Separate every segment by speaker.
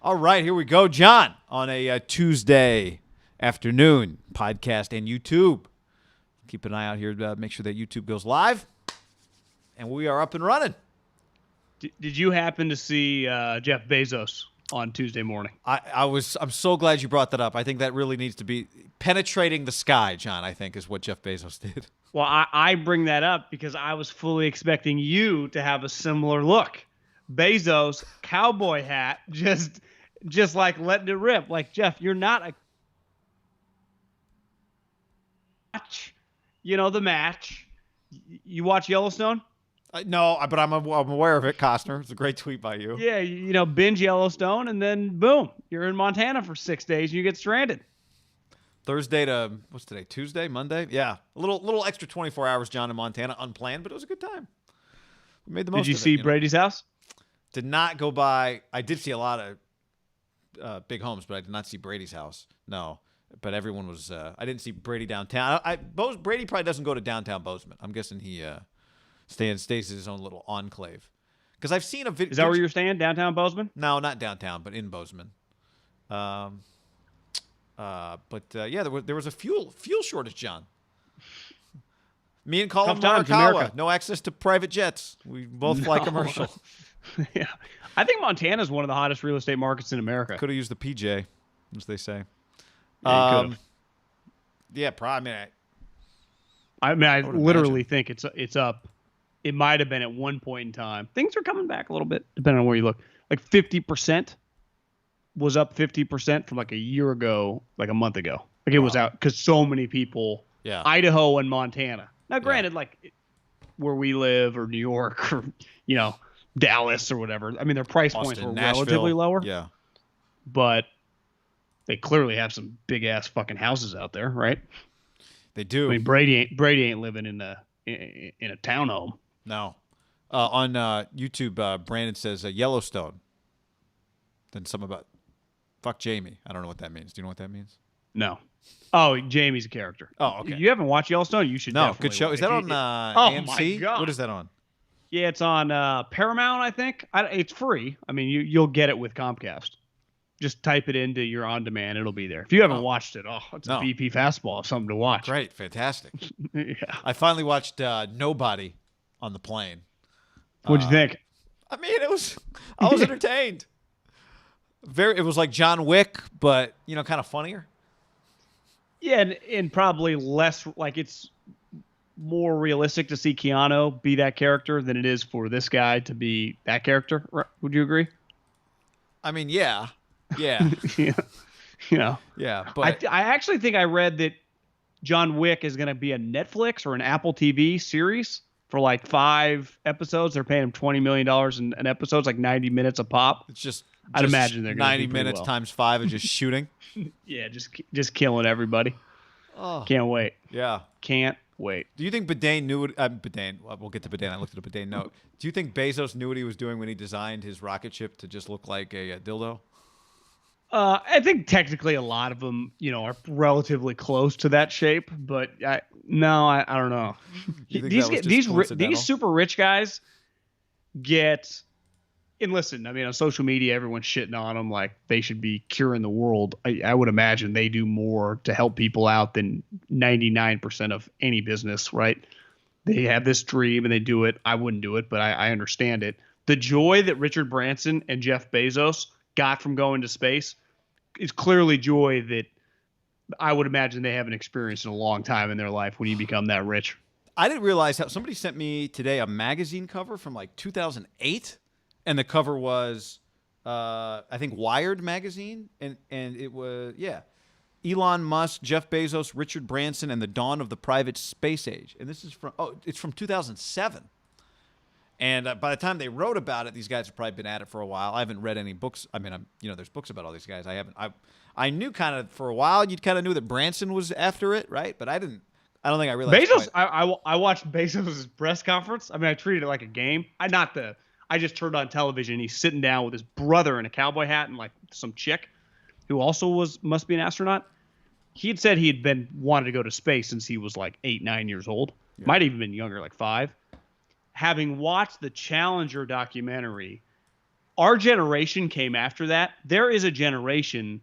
Speaker 1: All right, here we go, John, on a Tuesday afternoon podcast and YouTube. Keep an eye out here to make sure that YouTube goes live, and we are up and running.
Speaker 2: Did you happen to see Jeff Bezos on Tuesday morning?
Speaker 1: I'm so glad you brought that up. I think that really needs to be penetrating the sky, John, I think, is what Jeff Bezos did.
Speaker 2: Well, I bring that up because I was fully expecting you to have a similar look. Bezos, cowboy hat, just like letting it rip. Like, Jeff, you're not a match. You know, the match. You watch Yellowstone?
Speaker 1: No, but I'm aware of it, Costner. It's a great tweet by you.
Speaker 2: Yeah, binge Yellowstone, and then boom, you're in Montana for 6 days, and you get stranded.
Speaker 1: Thursday to, what's today, Tuesday, Monday? Yeah, a little extra 24 hours, John, in Montana, unplanned, but it was a good time. We made the most of it.
Speaker 2: Did you see Brady's house?
Speaker 1: Did not go by. I did see a lot of big homes, but I did not see Brady's house. No, but everyone was. I didn't see Brady downtown. Brady probably doesn't go to downtown Bozeman. I'm guessing he stays in his own little enclave. Because I've seen a video.
Speaker 2: Is that where you're staying, downtown Bozeman?
Speaker 1: No, not downtown, but in Bozeman. Yeah, there was a fuel shortage, John. Me and Colin Morikawa, no access to private jets. We both fly commercial.
Speaker 2: Yeah, I think Montana is one of the hottest real estate markets in America.
Speaker 1: Could have used the PJ, as they say.
Speaker 2: Yeah,
Speaker 1: yeah, probably.
Speaker 2: I literally think it's up. It might have been at one point in time. Things are coming back a little bit, depending on where you look. Like 50% was up 50% from like a year ago, like a month ago. Like it was out because so many people.
Speaker 1: Yeah.
Speaker 2: Idaho and Montana. Now, granted, like where we live or New York or Dallas or whatever. I mean, their price points were relatively lower.
Speaker 1: Yeah.
Speaker 2: But they clearly have some big ass fucking houses out there, right?
Speaker 1: They do.
Speaker 2: I mean, Brady ain't living in a townhome.
Speaker 1: No. On YouTube, Brandon says Yellowstone. Then some about fuck Jamie. I don't know what that means. Do you know what that means?
Speaker 2: No. Oh, Jamie's a character.
Speaker 1: Oh, okay.
Speaker 2: You haven't watched Yellowstone? You should.
Speaker 1: No,
Speaker 2: definitely
Speaker 1: good show.
Speaker 2: watch.
Speaker 1: Is that on AMC?
Speaker 2: My God.
Speaker 1: What is that on?
Speaker 2: Yeah, it's on Paramount, I think. It's free. I mean, you'll get it with Comcast. Just type it into your on-demand. It'll be there. If you haven't watched it, it's a BP fastball. Something to watch.
Speaker 1: Great. Fantastic.
Speaker 2: Yeah.
Speaker 1: I finally watched Nobody on the plane.
Speaker 2: What'd you think?
Speaker 1: I mean, I was entertained. It was like John Wick, but, kind of funnier.
Speaker 2: Yeah, and probably less, like it's more realistic to see Keanu be that character than it is for this guy to be that character. Would you agree?
Speaker 1: I mean, yeah. Yeah.
Speaker 2: Yeah. But I actually think I read that John Wick is going to be a Netflix or an Apple TV series for like 5 episodes. They're paying him $20 million an episode. It's like 90 minutes a pop.
Speaker 1: It's just
Speaker 2: I'd imagine they're going to
Speaker 1: 90 minutes times 5 and just shooting.
Speaker 2: Yeah, just killing everybody.
Speaker 1: Oh.
Speaker 2: Can't wait.
Speaker 1: Yeah.
Speaker 2: Can't wait.
Speaker 1: Do you think Badain knew what Badain? Well, we'll get to Badain. I looked at a Badain note. Do you think Bezos knew what he was doing when he designed his rocket ship to just look like a dildo?
Speaker 2: I think technically a lot of them, are relatively close to that shape, but I don't know. These super rich guys get. And listen, I mean, on social media, everyone's shitting on them like they should be curing the world. I would imagine they do more to help people out than 99% of any business, right? They have this dream and they do it. I wouldn't do it, but I understand it. The joy that Richard Branson and Jeff Bezos got from going to space is clearly joy that I would imagine they haven't experienced in a long time in their life when you become that rich.
Speaker 1: I didn't realize how somebody sent me today a magazine cover from like 2008. And the cover was, I think, Wired magazine, and it was Elon Musk, Jeff Bezos, Richard Branson, and the dawn of the private space age. And this is it's from 2007. And by the time they wrote about it, these guys have probably been at it for a while. I haven't read any books. I mean, there's books about all these guys. I knew kind of for a while. You kind of knew that Branson was after it, right? But I don't think I realized.
Speaker 2: Bezos. I watched Bezos' press conference. I mean, I treated it like a game. I just turned on television. He's sitting down with his brother in a cowboy hat and like some chick who also must be an astronaut. He had said he had wanted to go to space since he was like 8, 9 years old. Yeah. Might have even been younger, like 5. Having watched the Challenger documentary, our generation came after that. There is a generation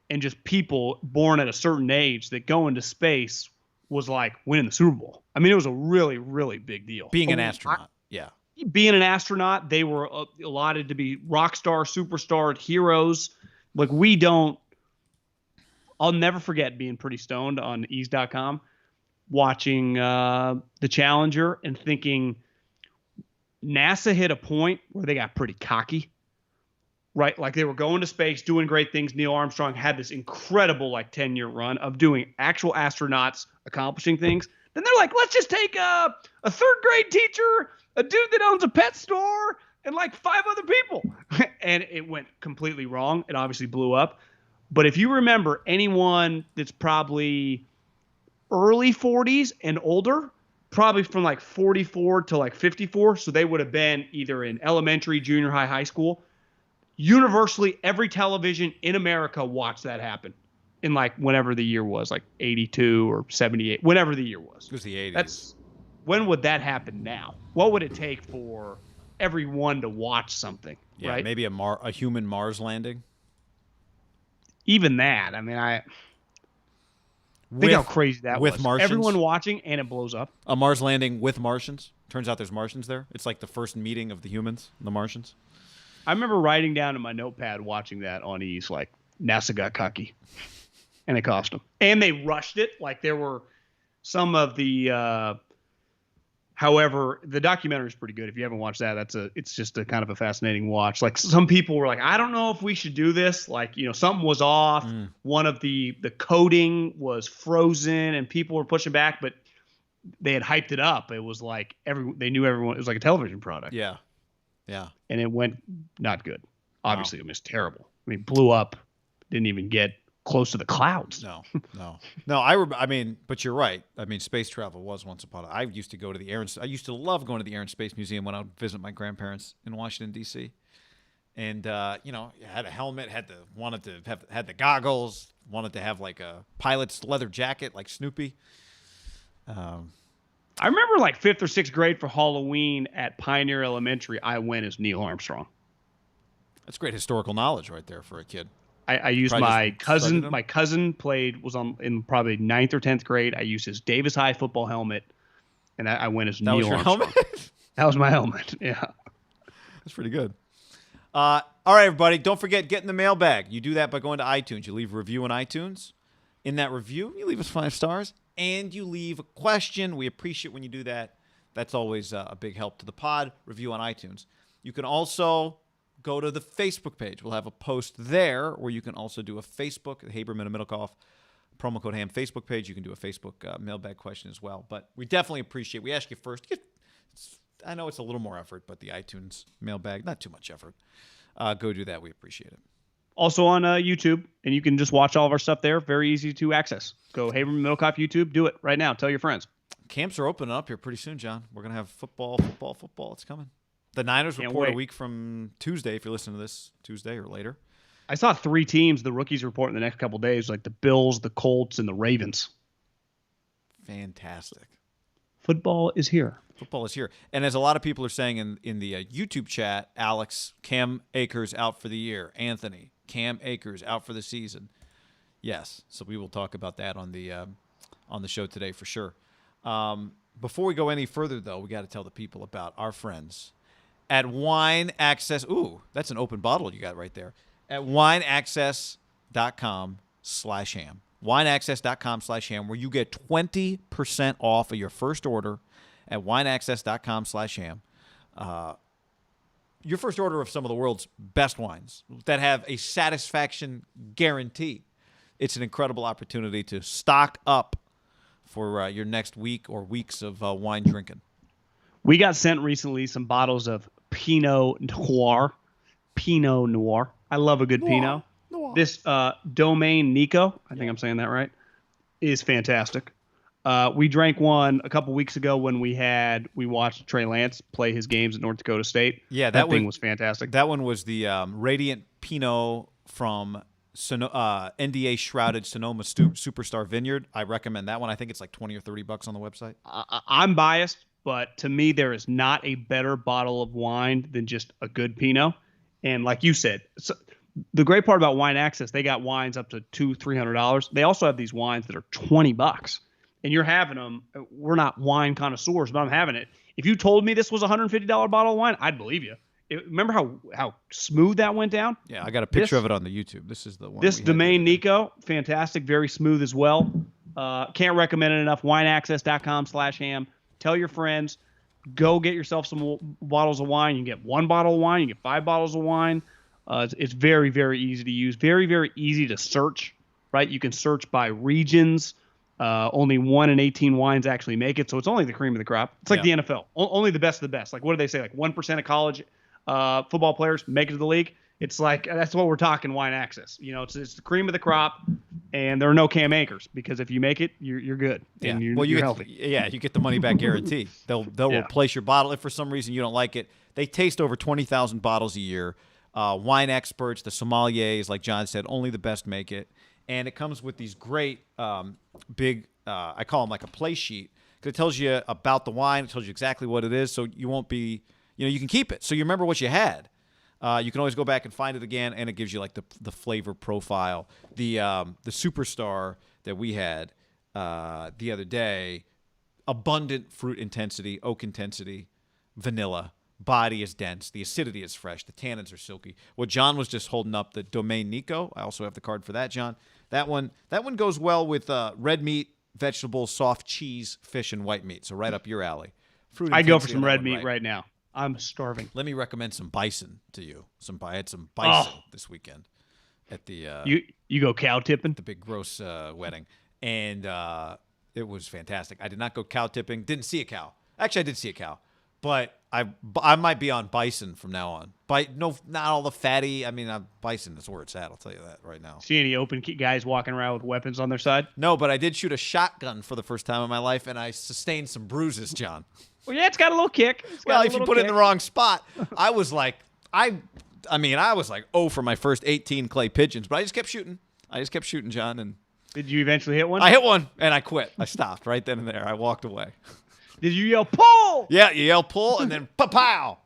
Speaker 2: and just people born at a certain age that going to space was like winning the Super Bowl. I mean, it was a really, really big deal.
Speaker 1: Being an astronaut, yeah.
Speaker 2: Being an astronaut, they were allotted to be rock star, superstar, heroes. Like I'll never forget being pretty stoned on ease.com, watching the Challenger and thinking NASA hit a point where they got pretty cocky. Right, like they were going to space, doing great things. Neil Armstrong had this incredible 10-year run of doing actual astronauts accomplishing things. Then they're like, let's just take a third grade teacher, a dude that owns a pet store, and 5 other people. And it went completely wrong. It obviously blew up. But if you remember anyone that's probably early 40s and older, probably from 44 to 54, so they would have been either in elementary, junior high, high school. Universally, every television in America watched that happen in whenever the year was, 82 or 78, whenever the year was.
Speaker 1: It was the 80s.
Speaker 2: When would that happen now? What would it take for everyone to watch something?
Speaker 1: Yeah,
Speaker 2: right?
Speaker 1: Maybe a human Mars landing.
Speaker 2: Even that, I mean, think how crazy that was. With Martians. Everyone watching, and it blows up.
Speaker 1: A Mars landing with Martians. Turns out there's Martians there. It's like the first meeting of the humans and the Martians.
Speaker 2: I remember writing down in my notepad watching that on Ease, NASA got cocky, and it cost them. And they rushed it. There were some of the, however, the documentary is pretty good. If you haven't watched that, it's just a kind of a fascinating watch. Some people were like, I don't know if we should do this. Something was off. One of the coding was frozen, and people were pushing back, but they had hyped it up. It was they knew everyone. It was like a television product.
Speaker 1: Yeah. Yeah.
Speaker 2: And it went not good. Obviously, It was terrible. I mean, blew up. Didn't even get close to the clouds.
Speaker 1: No. I mean, but you're right. I mean, space travel was once upon a time. I used to go to the I used to love going to the Air and Space Museum when I would visit my grandparents in Washington, D.C. And, had a helmet, had the goggles, wanted to have a pilot's leather jacket like Snoopy.
Speaker 2: I remember 5th or 6th grade for Halloween at Pioneer Elementary, I went as Neil Armstrong.
Speaker 1: That's great historical knowledge right there for a kid.
Speaker 2: I used my cousin. My cousin was in probably 9th or 10th grade. I used his Davis High football helmet, and I went as Neil Armstrong. Helmet? That was my helmet. Yeah,
Speaker 1: that's pretty good. All right, everybody. Don't forget, get in the mailbag. You do that by going to iTunes. You leave a review on iTunes. In that review, you leave us 5 stars. And you leave a question. We appreciate when you do that. That's always a big help to the pod. Review on iTunes. You can also go to the Facebook page. We'll have a post there where you can also do a Facebook, the Haberman and Middlecoff promo code HAM Facebook page. You can do a Facebook mailbag question as well. But we definitely appreciate. We ask you first. I know it's a little more effort, but the iTunes mailbag, not too much effort. Go do that. We appreciate it.
Speaker 2: Also on YouTube, and you can just watch all of our stuff there. Very easy to access. Go Haberman Middlecoff YouTube. Do it right now. Tell your friends.
Speaker 1: Camps are opening up here pretty soon, John. We're going to have football. It's coming. The Niners report a week from Tuesday, if you're listening to this, Tuesday or later.
Speaker 2: I saw 3 teams, the rookies report in the next couple of days, the Bills, the Colts, and the Ravens.
Speaker 1: Fantastic.
Speaker 2: Football is here.
Speaker 1: Football is here. And as a lot of people are saying in the YouTube chat, Alex, Cam Akers out for the year. Anthony, Cam Akers out for the season. Yes. So we will talk about that on the show today for sure. Before we go any further, though, we got to tell the people about our friends at Wine Access. Ooh, that's an open bottle you got right there. At wineaccess.com/ham. Wineaccess.com/ham, where you get 20% off of your first order at wineaccess.com/ham. Your first order of some of the world's best wines that have a satisfaction guarantee. It's an incredible opportunity to stock up for your next week or weeks of wine drinking.
Speaker 2: We got sent recently some bottles of Pinot Noir. Pinot Noir. I love a good Pinot. Noir. This Domaine Nico, I think I'm saying that right, is fantastic. We drank one a couple weeks ago when we watched Trey Lance play his games at North Dakota State.
Speaker 1: Yeah,
Speaker 2: that thing was fantastic.
Speaker 1: That one was the Radiant Pinot from NDA shrouded Sonoma Superstar Vineyard. I recommend that one. I think it's like $20 or $30 on the website.
Speaker 2: I'm biased, but to me there is not a better bottle of wine than just a good Pinot. And like you said, so the great part about Wine Access, they got wines up to $200-$300. They also have these wines that are $20, and you're having them. We're not wine connoisseurs, but I'm having it. If you told me this was a $150 bottle of wine, I'd believe you. Remember how smooth that went down?
Speaker 1: Yeah, I got a picture of it on the YouTube. This is the one.
Speaker 2: This Domain Nico, fantastic, very smooth as well. Can't recommend it enough. Wineaccess.com/ham. Tell your friends. Go get yourself some bottles of wine. You can get 1 bottle of wine. You can get 5 bottles of wine. It's very, very easy to use. Very, very easy to search, right? You can search by regions. Only 1 in 18 wines actually make it. So it's only the cream of the crop. It's like the NFL. Only the best of the best. Like, what do they say? Like 1% of college football players make it to the league. It's like, that's what we're talking Wine Access. You know, it's the cream of the crop, and there are no Cam Akers, because if you make it, you're good.
Speaker 1: Yeah.
Speaker 2: And
Speaker 1: you're
Speaker 2: healthy.
Speaker 1: You get the money back guarantee. They'll replace your bottle if for some reason you don't like it. They taste over 20,000 bottles a year. Wine experts, the sommeliers, like John said, only the best make it. And it comes with these great big, I call them like a play sheet, because it tells you about the wine. It tells you exactly what it is, so you won't be, you can keep it. So you remember what you had. You can always go back and find it again, and it gives you like the flavor profile. The Superstar that we had the other day, abundant fruit intensity, oak intensity, vanilla. Body is dense. The acidity is fresh. The tannins are silky. What John was just holding up, the Domain Nico. I also have the card for that, John. That one goes well with red meat, vegetables, soft cheese, fish, and white meat. So right up your alley. Fruit
Speaker 2: I go for some red meat right now. I'm starving.
Speaker 1: Let me recommend some bison to you. I had some bison this weekend at the
Speaker 2: you go cow tipping?
Speaker 1: The big gross wedding, and it was fantastic. I did not go cow tipping. Didn't see a cow. Actually, I did see a cow. But I might be on bison from now on. No, not all the fatty. I mean, bison is where it's at. I'll tell you that right now.
Speaker 2: See any open guys walking around with weapons on their side?
Speaker 1: No, but I did shoot a shotgun for the first time in my life, and I sustained some bruises, John.
Speaker 2: Well, yeah, it's got a little kick.
Speaker 1: Well, if you put it in the wrong spot, I was like, I was like, for my first 18 clay pigeons, but I just kept shooting. John. And
Speaker 2: did you eventually hit one?
Speaker 1: I hit one, and I quit. I stopped right then and there. I walked away.
Speaker 2: Did you yell pull?
Speaker 1: Yeah, you yell pull and then pow.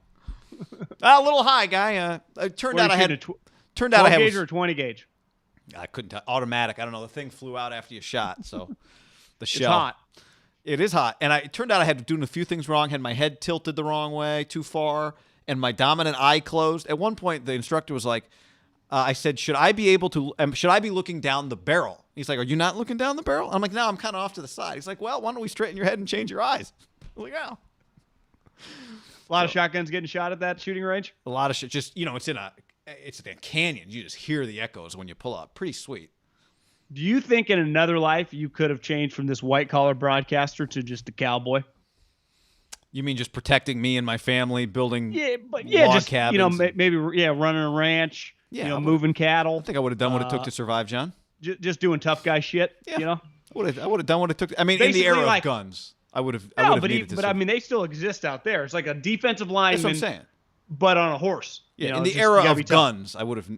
Speaker 1: A little high, guy. It turned out I had. Turned out I had
Speaker 2: 12 gauge or 20 gauge.
Speaker 1: I couldn't tell. Automatic. I don't know. The thing flew out after you shot, so the shell.
Speaker 2: It's hot.
Speaker 1: It is hot, and it turned out I had doing a few things wrong. Had my head tilted the wrong way, too far, and my dominant eye closed. At one point, the instructor was like, "I said, should I be looking down the barrel?" He's like, "Are you not looking down the barrel?" I'm like, "No, I'm kind of off to the side." He's like, "Well, why don't we straighten your head and change your eyes?" I'm like, "Oh."
Speaker 2: A lot of shotguns getting shot at that shooting range.
Speaker 1: A lot of shit. Just it's in a canyon. You just hear the echoes when you pull up. Pretty sweet.
Speaker 2: Do you think in another life you could have changed from this white collar broadcaster to just a cowboy?
Speaker 1: You mean just protecting me and my family, building log
Speaker 2: just
Speaker 1: cabins?
Speaker 2: maybe running a ranch.
Speaker 1: Yeah,
Speaker 2: moving cattle.
Speaker 1: I think I would have done what it took to survive, John.
Speaker 2: Just doing tough guy shit.
Speaker 1: Yeah. I would have done what it took. I mean, basically, in the era of guns, I would have.
Speaker 2: But I mean, they still exist out there. It's like a defensive lineman.
Speaker 1: That's what I'm saying.
Speaker 2: But on a horse.
Speaker 1: Yeah, in the era of guns, I would have.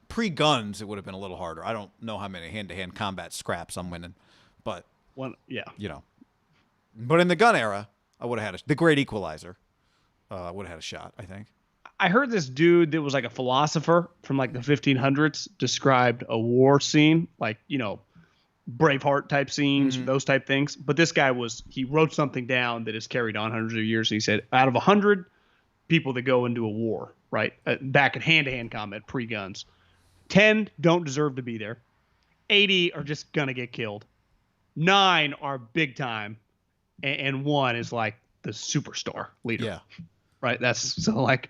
Speaker 1: Pre-guns, it would have been a little harder. I don't know how many hand-to-hand combat scraps I'm winning, but But in the gun era, I would have had the great equalizer. I would have had a shot, I think.
Speaker 2: I heard this dude that was like a philosopher from like the 1500s described a war scene, like, Braveheart type scenes, those type things. But this guy he wrote something down that has carried on hundreds of years. And he said, out of 100 people that go into a war, right, back in hand-to-hand combat, pre-guns, 10 don't deserve to be there. 80 are just going to get killed. 9 are big time. And 1 is like the superstar leader.
Speaker 1: Yeah.
Speaker 2: Right? That's so like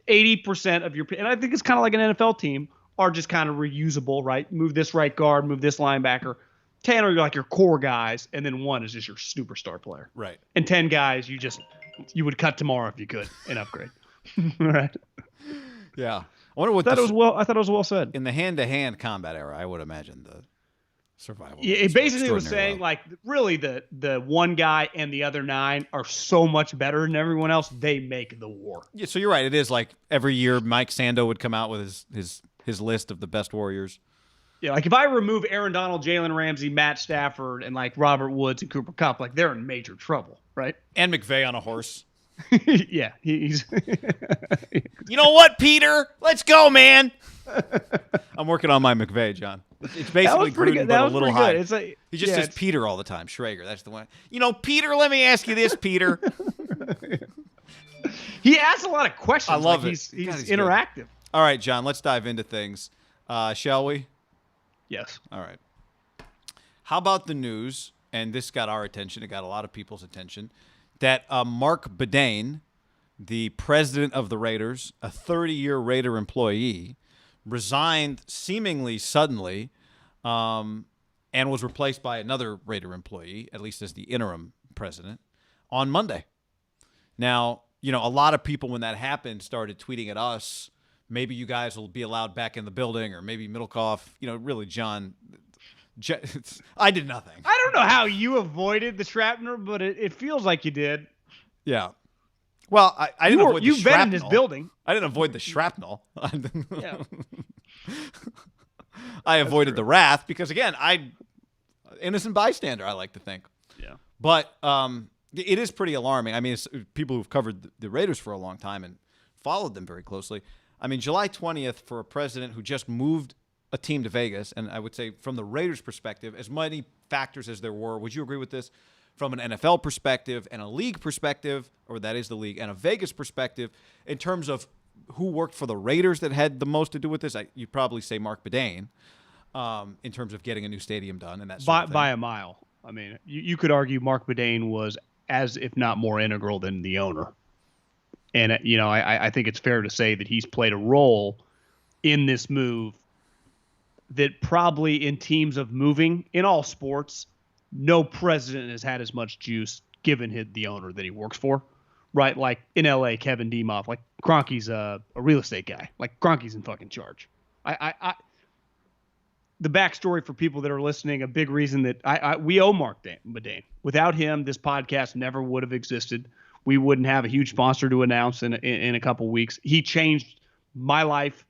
Speaker 2: 80% of your – and I think it's kind of like an NFL team are just kind of reusable, right? Move this right guard, move this linebacker. 10 are like your core guys, and then 1 is just your superstar player.
Speaker 1: Right.
Speaker 2: And 10 guys you would cut tomorrow if you could and upgrade. Right.
Speaker 1: Yeah. I wonder what
Speaker 2: I thought it was well said.
Speaker 1: In the hand-to-hand combat era, I would imagine the survival.
Speaker 2: Yeah, it basically was saying like really the one guy and the other 9 are so much better than everyone else. They make the war.
Speaker 1: Yeah, so you're right. It is like every year Mike Sando would come out with his list of the best warriors.
Speaker 2: Yeah, like if I remove Aaron Donald, Jalen Ramsey, Matt Stafford, and like Robert Woods and Cooper Kupp, like they're in major trouble, right?
Speaker 1: And McVay on a horse.
Speaker 2: Yeah, he's.
Speaker 1: You know what, Peter? Let's go, man. I'm working on my McVay, John. It's basically Gruden, but a little high. It's like, he just says Peter all the time. Schrager, that's the one. You know, Peter, let me ask you this, Peter.
Speaker 2: He asks a lot of questions.
Speaker 1: I love it.
Speaker 2: He's interactive.
Speaker 1: Good. All right, John, let's dive into things. Shall we?
Speaker 2: Yes.
Speaker 1: All right. How about the news, and this got our attention, it got a lot of people's attention, that Marc Badain, the president of the Raiders, a 30-year Raider employee, resigned seemingly suddenly and was replaced by another Raider employee, at least as the interim president, on Monday. Now, you know, a lot of people when that happened started tweeting at us, maybe you guys will be allowed back in the building, or maybe Middlecoff, you know, really, John, I did nothing.
Speaker 2: I don't know how you avoided the shrapnel, but it feels like you did.
Speaker 1: Yeah. Well, I didn't avoid the shrapnel. You've been
Speaker 2: in this building.
Speaker 1: I didn't avoid the shrapnel. Yeah. I avoided the wrath because, again, innocent bystander, I like to think.
Speaker 2: Yeah.
Speaker 1: But it is pretty alarming. I mean, it's people who've covered the Raiders for a long time and followed them very closely. I mean, July 20th for a president who just moved a team to Vegas, and I would say from the Raiders' perspective, as many factors as there were, would you agree with this? From an NFL perspective and a league perspective, or that is the league, and a Vegas perspective, in terms of who worked for the Raiders that had the most to do with this, you'd probably say Marc Badain, in terms of getting a new stadium done and that sort of thing.
Speaker 2: By a mile. I mean, you could argue Marc Badain was as, if not more integral than the owner. And, you know, I think it's fair to say that he's played a role in this move that probably in teams of moving in all sports, no president has had as much juice given the owner that he works for, right? Like in LA, Kevin Demoff, like Kroenke's a real estate guy. Like Kroenke's in fucking charge. The backstory for people that are listening, a big reason that we owe Marc Badain. Without him, this podcast never would have existed. We wouldn't have a huge sponsor to announce in a couple weeks. He changed my life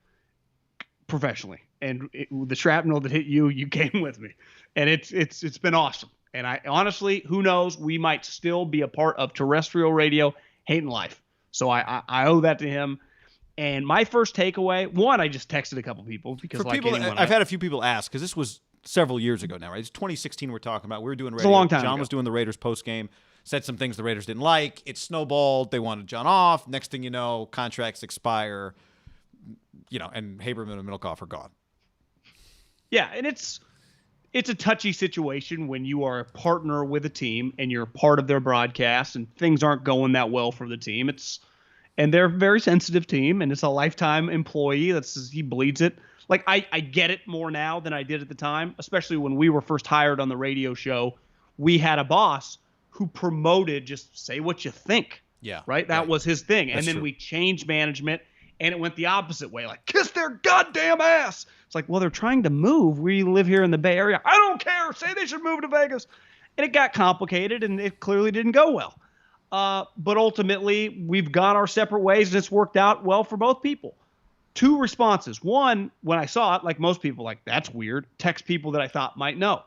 Speaker 2: professionally. And the shrapnel that hit you came with me, and it's been awesome. And I honestly, who knows, we might still be a part of terrestrial radio, hating life. So I owe that to him. And my first takeaway, one, I just texted a couple people because
Speaker 1: I've had a few people ask because this was several years ago now, right? It's 2016 we're talking about. We were doing radio.
Speaker 2: It's a long time
Speaker 1: John
Speaker 2: ago.
Speaker 1: was doing the Raiders post game. Said some things the Raiders didn't like. It snowballed. They wanted John off. Next thing you know, contracts expire. You know, and Haberman and Middlecoff are gone.
Speaker 2: Yeah, and it's a touchy situation when you are a partner with a team and you're part of their broadcast and things aren't going that well for the team. And they're a very sensitive team, and it's a lifetime employee. He bleeds it. Like I get it more now than I did at the time, especially when we were first hired on the radio show. We had a boss who promoted just say what you think.
Speaker 1: Yeah.
Speaker 2: Right? That was his thing. That's and then true. We changed management. And it went the opposite way, like, kiss their goddamn ass. It's like, well, they're trying to move. We live here in the Bay Area. I don't care. Say they should move to Vegas. And it got complicated, and it clearly didn't go well. But ultimately, we've gone our separate ways, and it's worked out well for both people. Two responses. One, when I saw it, like most people, like, that's weird. Text people that I thought might know.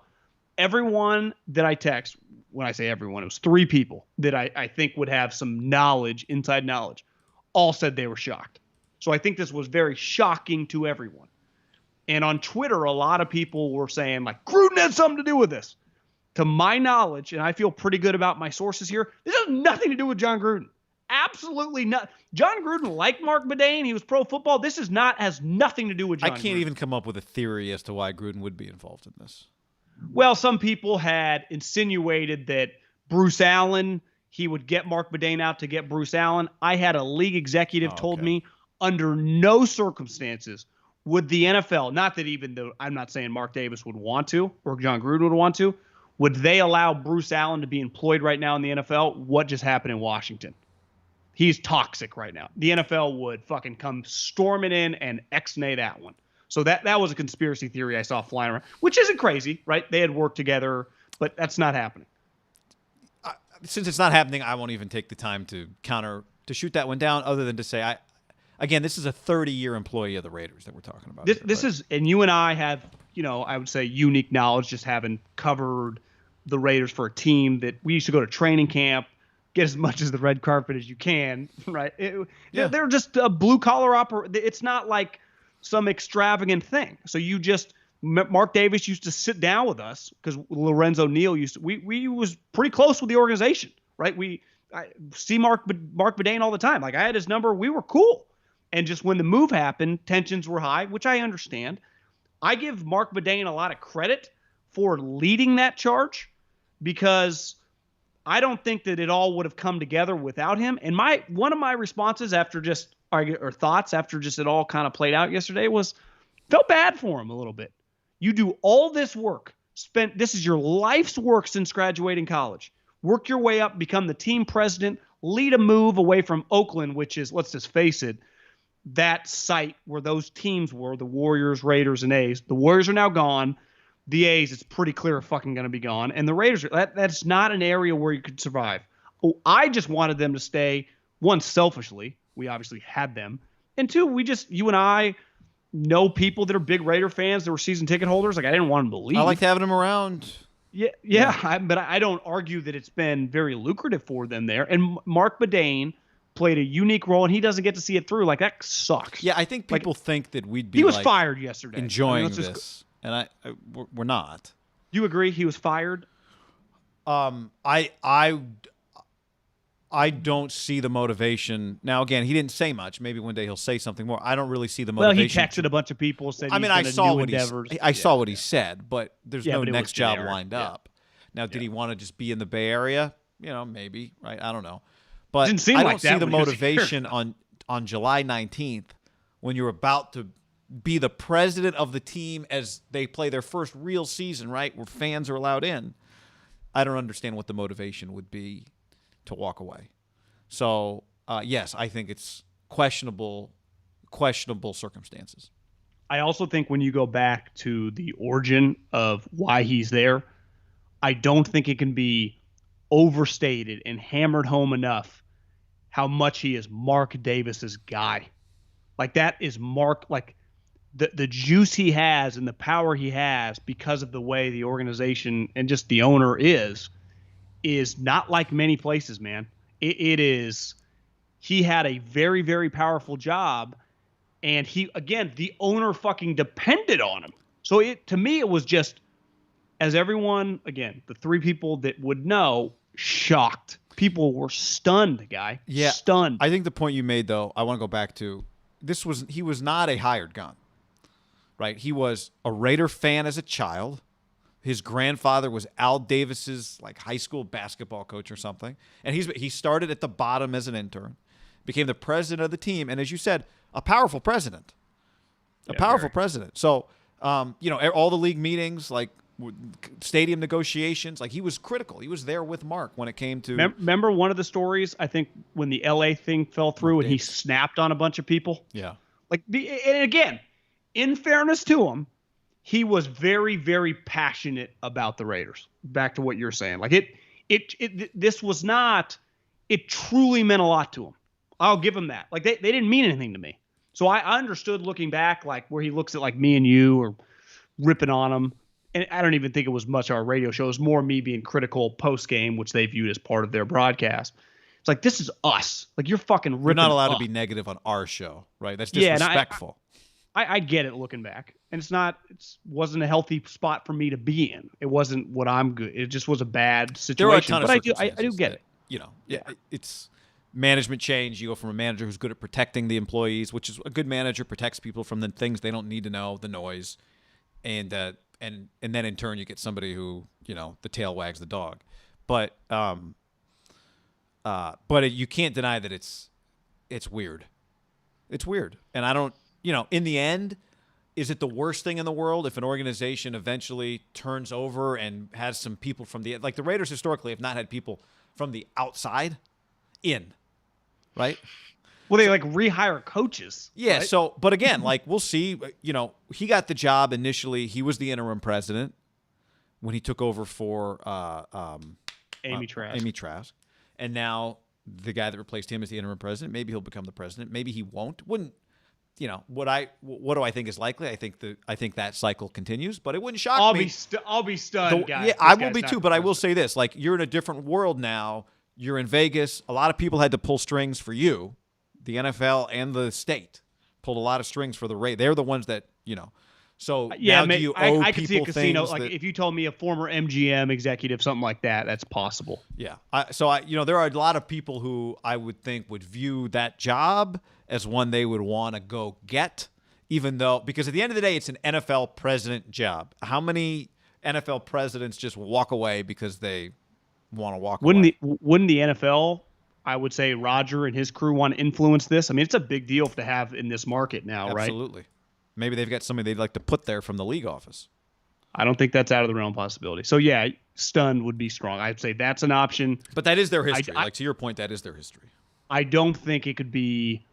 Speaker 2: Everyone that I text, when I say everyone, it was three people that I think would have some knowledge, inside knowledge, all said they were shocked. So I think this was very shocking to everyone. And on Twitter, a lot of people were saying, like, Gruden had something to do with this. To my knowledge, and I feel pretty good about my sources here, this has nothing to do with John Gruden. Absolutely not. John Gruden liked Marc Badain. He was pro football. This has nothing to do with John Gruden.
Speaker 1: I can't even come up with a theory as to why Gruden would be involved in this.
Speaker 2: Well, some people had insinuated that Bruce Allen, he would get Marc Badain out to get Bruce Allen. I had a league executive told me, under no circumstances would the NFL, not that even though I'm not saying Mark Davis would want to or John Gruden would want to, would they allow Bruce Allen to be employed right now in the NFL? What just happened in Washington? He's toxic right now. The NFL would fucking come storming in and ex-nay that one. So that was a conspiracy theory I saw flying around, which isn't crazy, right? They had worked together, but that's not happening.
Speaker 1: Since it's not happening, I won't even take the time to shoot that one down other than to say Again, this is a 30-year employee of the Raiders that we're talking about.
Speaker 2: This is, and you and I have, I would say unique knowledge, just having covered the Raiders for a team that we used to go to training camp. get as much as the red carpet as you can, right? They're just a blue-collar It's not like some extravagant thing. So Mark Davis used to sit down with us because Lorenzo Neal we was pretty close with the organization, right? I see Marc Badain all the time. Like, I had his number. We were cool. And just when the move happened, tensions were high, which I understand. I give Marc Badain a lot of credit for leading that charge because I don't think that it all would have come together without him. And one of my responses thoughts after it all kind of played out yesterday was felt bad for him a little bit. You do all this work, this is your life's work since graduating college. Work your way up, become the team president, lead a move away from Oakland, which is, let's just face it, that site where those teams were, the Warriors, Raiders, and A's. The Warriors are now gone. The A's, it's pretty clear, are fucking going to be gone. And the Raiders, that's not an area where you could survive. Oh, I just wanted them to stay, one, selfishly. We obviously had them. And two, you and I know people that are big Raider fans that were season ticket holders. Like, I didn't want them to leave.
Speaker 1: I liked having them around.
Speaker 2: Yeah. But I don't argue that it's been very lucrative for them there. And Marc Badain played a unique role, and he doesn't get to see it through. Like, that sucks.
Speaker 1: Yeah, I think people think that we'd be.
Speaker 2: He was fired yesterday.
Speaker 1: Enjoying this, and we're not.
Speaker 2: You agree? He was fired.
Speaker 1: I don't see the motivation. Now, again, he didn't say much. Maybe one day he'll say something more. I don't really see the motivation.
Speaker 2: Well, he texted a bunch of people, said
Speaker 1: I saw what he said, but there's no next job lined up. Now, did he want to just be in the Bay Area? Maybe, right? I don't know. But I don't see the motivation on July 19th when you're about to be the president of the team as they play their first real season, right, where fans are allowed in. I don't understand what the motivation would be to walk away. So, yes, I think it's questionable circumstances.
Speaker 2: I also think when you go back to the origin of why he's there, I don't think it can be overstated and hammered home enough how much he is Mark Davis's guy. Like, that is Mark, like the juice he has and the power he has because of the way the organization and just the owner is not like many places, man. He had a very, very powerful job, and the owner fucking depended on him. So to me, it was just, as everyone, again, the three people that would know, shocked. People were stunned, guy.
Speaker 1: Yeah.
Speaker 2: Stunned.
Speaker 1: I think the point you made, though, I want to go back to, he was not a hired gun, right? He was a Raider fan as a child. His grandfather was Al Davis's high school basketball coach or something. And he started at the bottom as an intern, became the president of the team. And as you said, a powerful president. President. So, all the league meetings, stadium negotiations, he was critical. He was there with Marc when it came to.
Speaker 2: Remember one of the stories, I think, when the LA thing fell through and he snapped on a bunch of people?
Speaker 1: Yeah.
Speaker 2: And again, in fairness to him, he was very, very passionate about the Raiders. Back to what you're saying. This was not, it truly meant a lot to him. I'll give him that. They didn't mean anything to me. So I understood looking back, where he looks at me and you or ripping on him. And I don't even think it was much our radio show. It was more me being critical post-game, which they viewed as part of their broadcast. It's this is us. You're fucking ripping. You're
Speaker 1: not allowed to be negative on our show, right? That's disrespectful.
Speaker 2: I get it looking back. And it wasn't a healthy spot for me to be in. It wasn't what I'm good. It just was a bad situation.
Speaker 1: There are a ton of
Speaker 2: I do get it.
Speaker 1: It's management change. You go from a manager who's good at protecting the employees, which is a good manager, protects people from the things they don't need to know, the noise, and then in turn you get somebody who, the tail wags the dog. But you can't deny that it's weird. It's weird. And I don't, in the end, is it the worst thing in the world if an organization eventually turns over and has some people from the Raiders historically have not had people from the outside in, right?
Speaker 2: Well, they rehire coaches.
Speaker 1: Yeah.
Speaker 2: Right?
Speaker 1: So, but again, we'll see. He got the job initially. He was the interim president when he took over for
Speaker 2: Amy
Speaker 1: Trask, and now the guy that replaced him is the interim president. Maybe he'll become the president. Maybe he won't. Wouldn't. What do I think is likely? I think that cycle continues, but it wouldn't shock me.
Speaker 2: I'll be stunned, guys.
Speaker 1: Yeah, I will be too. But I will say this: you're in a different world now. you're in Vegas. A lot of people had to pull strings for you. The NFL and the state pulled a lot of strings for the rate. They're the ones that, So now do you owe
Speaker 2: I could see a
Speaker 1: people
Speaker 2: casino,
Speaker 1: things
Speaker 2: like
Speaker 1: that,
Speaker 2: if you told me a former MGM executive, something like that, that's possible.
Speaker 1: Yeah. There are a lot of people who I would think would view that job as one they would want to go get, because at the end of the day, it's an NFL president job. How many NFL presidents just walk away because they want to walk away?
Speaker 2: Wouldn't the NFL, I would say, Roger and his crew want to influence this? I mean, it's a big deal to have in this market now, right?
Speaker 1: Absolutely. Maybe they've got somebody they'd like to put there from the league office.
Speaker 2: I don't think that's out of the realm of possibility. So, yeah, stunned would be strong. I'd say that's an option.
Speaker 1: But that is their history. To your point, that is their history.
Speaker 2: I don't think it could be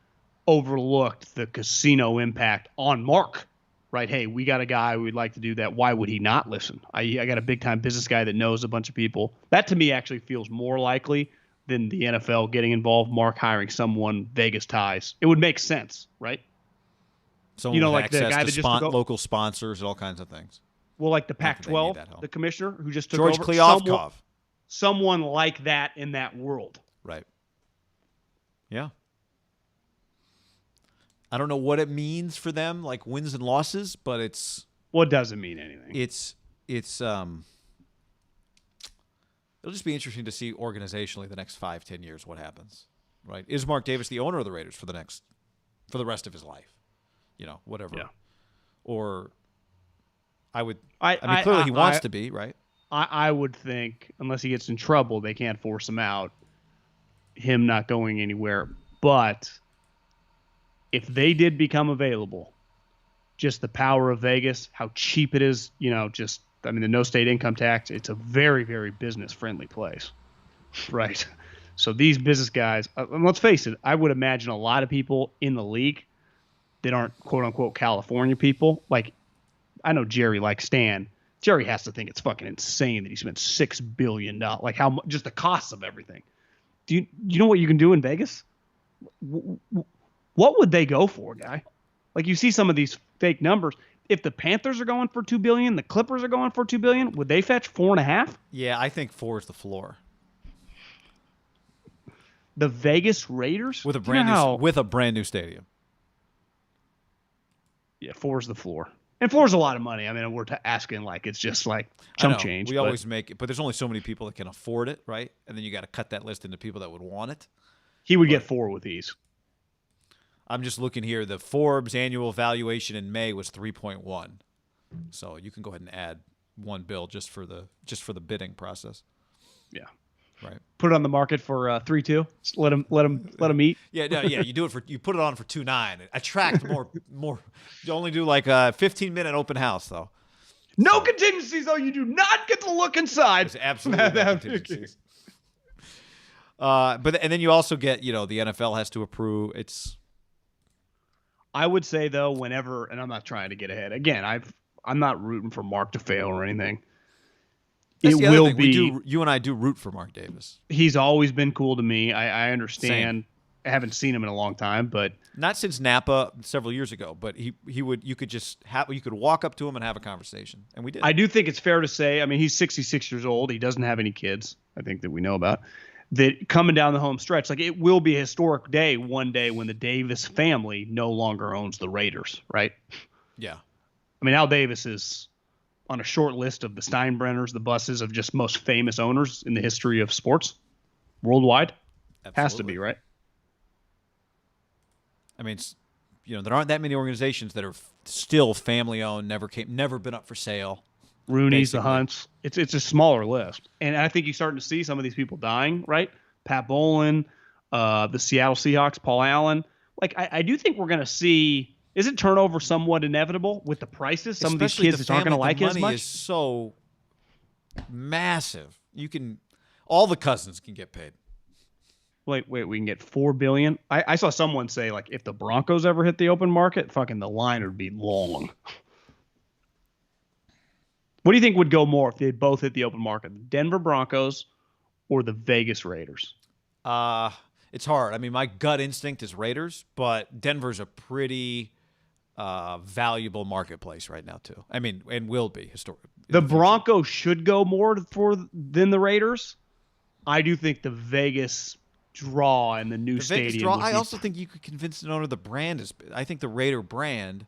Speaker 2: overlooked, the casino impact on Marc, right? Hey, we got a guy we'd like to do that. Why would he not listen? I got a big-time business guy that knows a bunch of people. That, to me, actually feels more likely than the NFL getting involved, Marc hiring someone, Vegas ties. It would make sense, right?
Speaker 1: Someone with access the guy that just local sponsors and all kinds of things.
Speaker 2: Well, like the Pac-12, the commissioner who just took
Speaker 1: George
Speaker 2: over.
Speaker 1: Kliavkoff.
Speaker 2: Someone like that in that world.
Speaker 1: Right. Yeah. I don't know what it means for them, like wins and losses, but it's...
Speaker 2: Well, it doesn't mean anything.
Speaker 1: It'll just be interesting to see organizationally the next 5-10 years what happens, right? Is Mark Davis the owner of the Raiders for the rest of his life? Whatever. Yeah. Or clearly he wants to be, right?
Speaker 2: I would think, unless he gets in trouble, they can't force him out, him not going anywhere. But if they did become available, just the power of Vegas, how cheap it is, the no state income tax, it's a very, very business-friendly place, right? So these business guys, and let's face it, I would imagine a lot of people in the league that aren't quote-unquote California people. Like, I know Jerry likes Stan. Jerry has to think it's fucking insane that he spent $6 billion. Like, just the costs of everything. Do you know what you can do in Vegas? What would they go for, guy? Like, you see some of these fake numbers. If the Panthers are going for $2 billion, the Clippers are going for $2 billion, would they fetch 4.5?
Speaker 1: Yeah, I think 4 is the floor.
Speaker 2: The Vegas Raiders
Speaker 1: with a brand new stadium.
Speaker 2: Yeah, 4 is the floor. And 4 is a lot of money. I mean, we're asking like it's just like chump change.
Speaker 1: We always make it, but there's only so many people that can afford it, right? And then you got to cut that list into people that would want it.
Speaker 2: He would get 4 with ease.
Speaker 1: I'm just looking here. The Forbes annual valuation in May was 3.1. So you can go ahead and add one bill just for the bidding process.
Speaker 2: Yeah.
Speaker 1: Right.
Speaker 2: Put it on the market for 3.2. Let him eat.
Speaker 1: Yeah, no, yeah. You put it on for 2.9. Attract more. You only do like a 15-minute open house though.
Speaker 2: No contingencies though. You do not get to look inside.
Speaker 1: There's absolutely no contingencies. And then you also get, the NFL has to approve.
Speaker 2: I would say though, whenever, and I'm not trying to get ahead. Again, I'm not rooting for Marc to fail or anything.
Speaker 1: That's it will be. You and I do root for Mark Davis.
Speaker 2: He's always been cool to me. I understand. Same. I haven't seen him in a long time, but
Speaker 1: not since Napa several years ago. But he would. You could walk up to him and have a conversation, and we did.
Speaker 2: I do think it's fair to say. I mean, he's 66 years old. He doesn't have any kids. I think that we know about. That coming down the home stretch, like it will be a historic day one day when the Davis family no longer owns the Raiders, right?
Speaker 1: Yeah.
Speaker 2: I mean, Al Davis is on a short list of the Steinbrenners, the buses of just most famous owners in the history of sports worldwide. Absolutely. Has to be, right?
Speaker 1: I mean, there aren't that many organizations that are still family owned, never been up for sale.
Speaker 2: Rooney's, the Hunts. It's a smaller list. And I think you're starting to see some of these people dying, right? Pat Bowlen, the Seattle Seahawks, Paul Allen. Like, I do think we're going to see. Isn't turnover somewhat inevitable with the prices? Some
Speaker 1: Especially
Speaker 2: of these kids aren't going to like it as much.
Speaker 1: The money is so massive. All the cousins can get paid.
Speaker 2: Wait, we can get $4 billion. I saw someone say like if the Broncos ever hit the open market, fucking the line would be long. What do you think would go more if they both hit the open market? The Denver Broncos or the Vegas Raiders?
Speaker 1: It's hard. I mean, my gut instinct is Raiders, but Denver's a pretty valuable marketplace right now too. I mean, and will be historically.
Speaker 2: The Broncos should go more than the Raiders. I do think the Vegas draw and the new stadium.
Speaker 1: I also think you could convince an owner the brand is. I think the Raider brand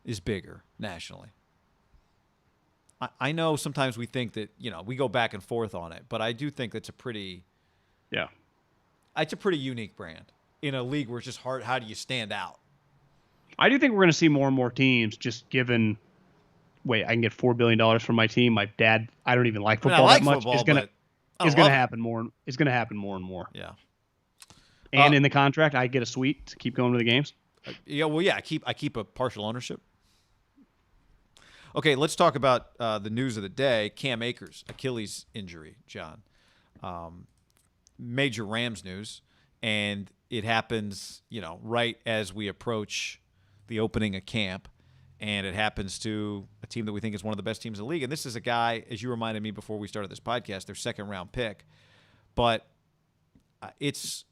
Speaker 1: is bigger nationally. I know sometimes we think that, we go back and forth on it, but I do think that's it's a pretty unique brand in a league where it's just hard. How do you stand out?
Speaker 2: I do think we're going to see more and more teams just given. Wait, I can get $4 billion from my team. My dad, I don't even like football that much. It's going to happen more. It's going to happen more and more.
Speaker 1: Yeah.
Speaker 2: And in the contract, I get a suite to keep going to the games.
Speaker 1: I keep a partial ownership. Okay, let's talk about the news of the day. Cam Akers, Achilles injury, John. Major Rams news, and it happens, right as we approach the opening of camp, and it happens to a team that we think is one of the best teams in the league. And this is a guy, as you reminded me before we started this podcast, their second-round pick. But it's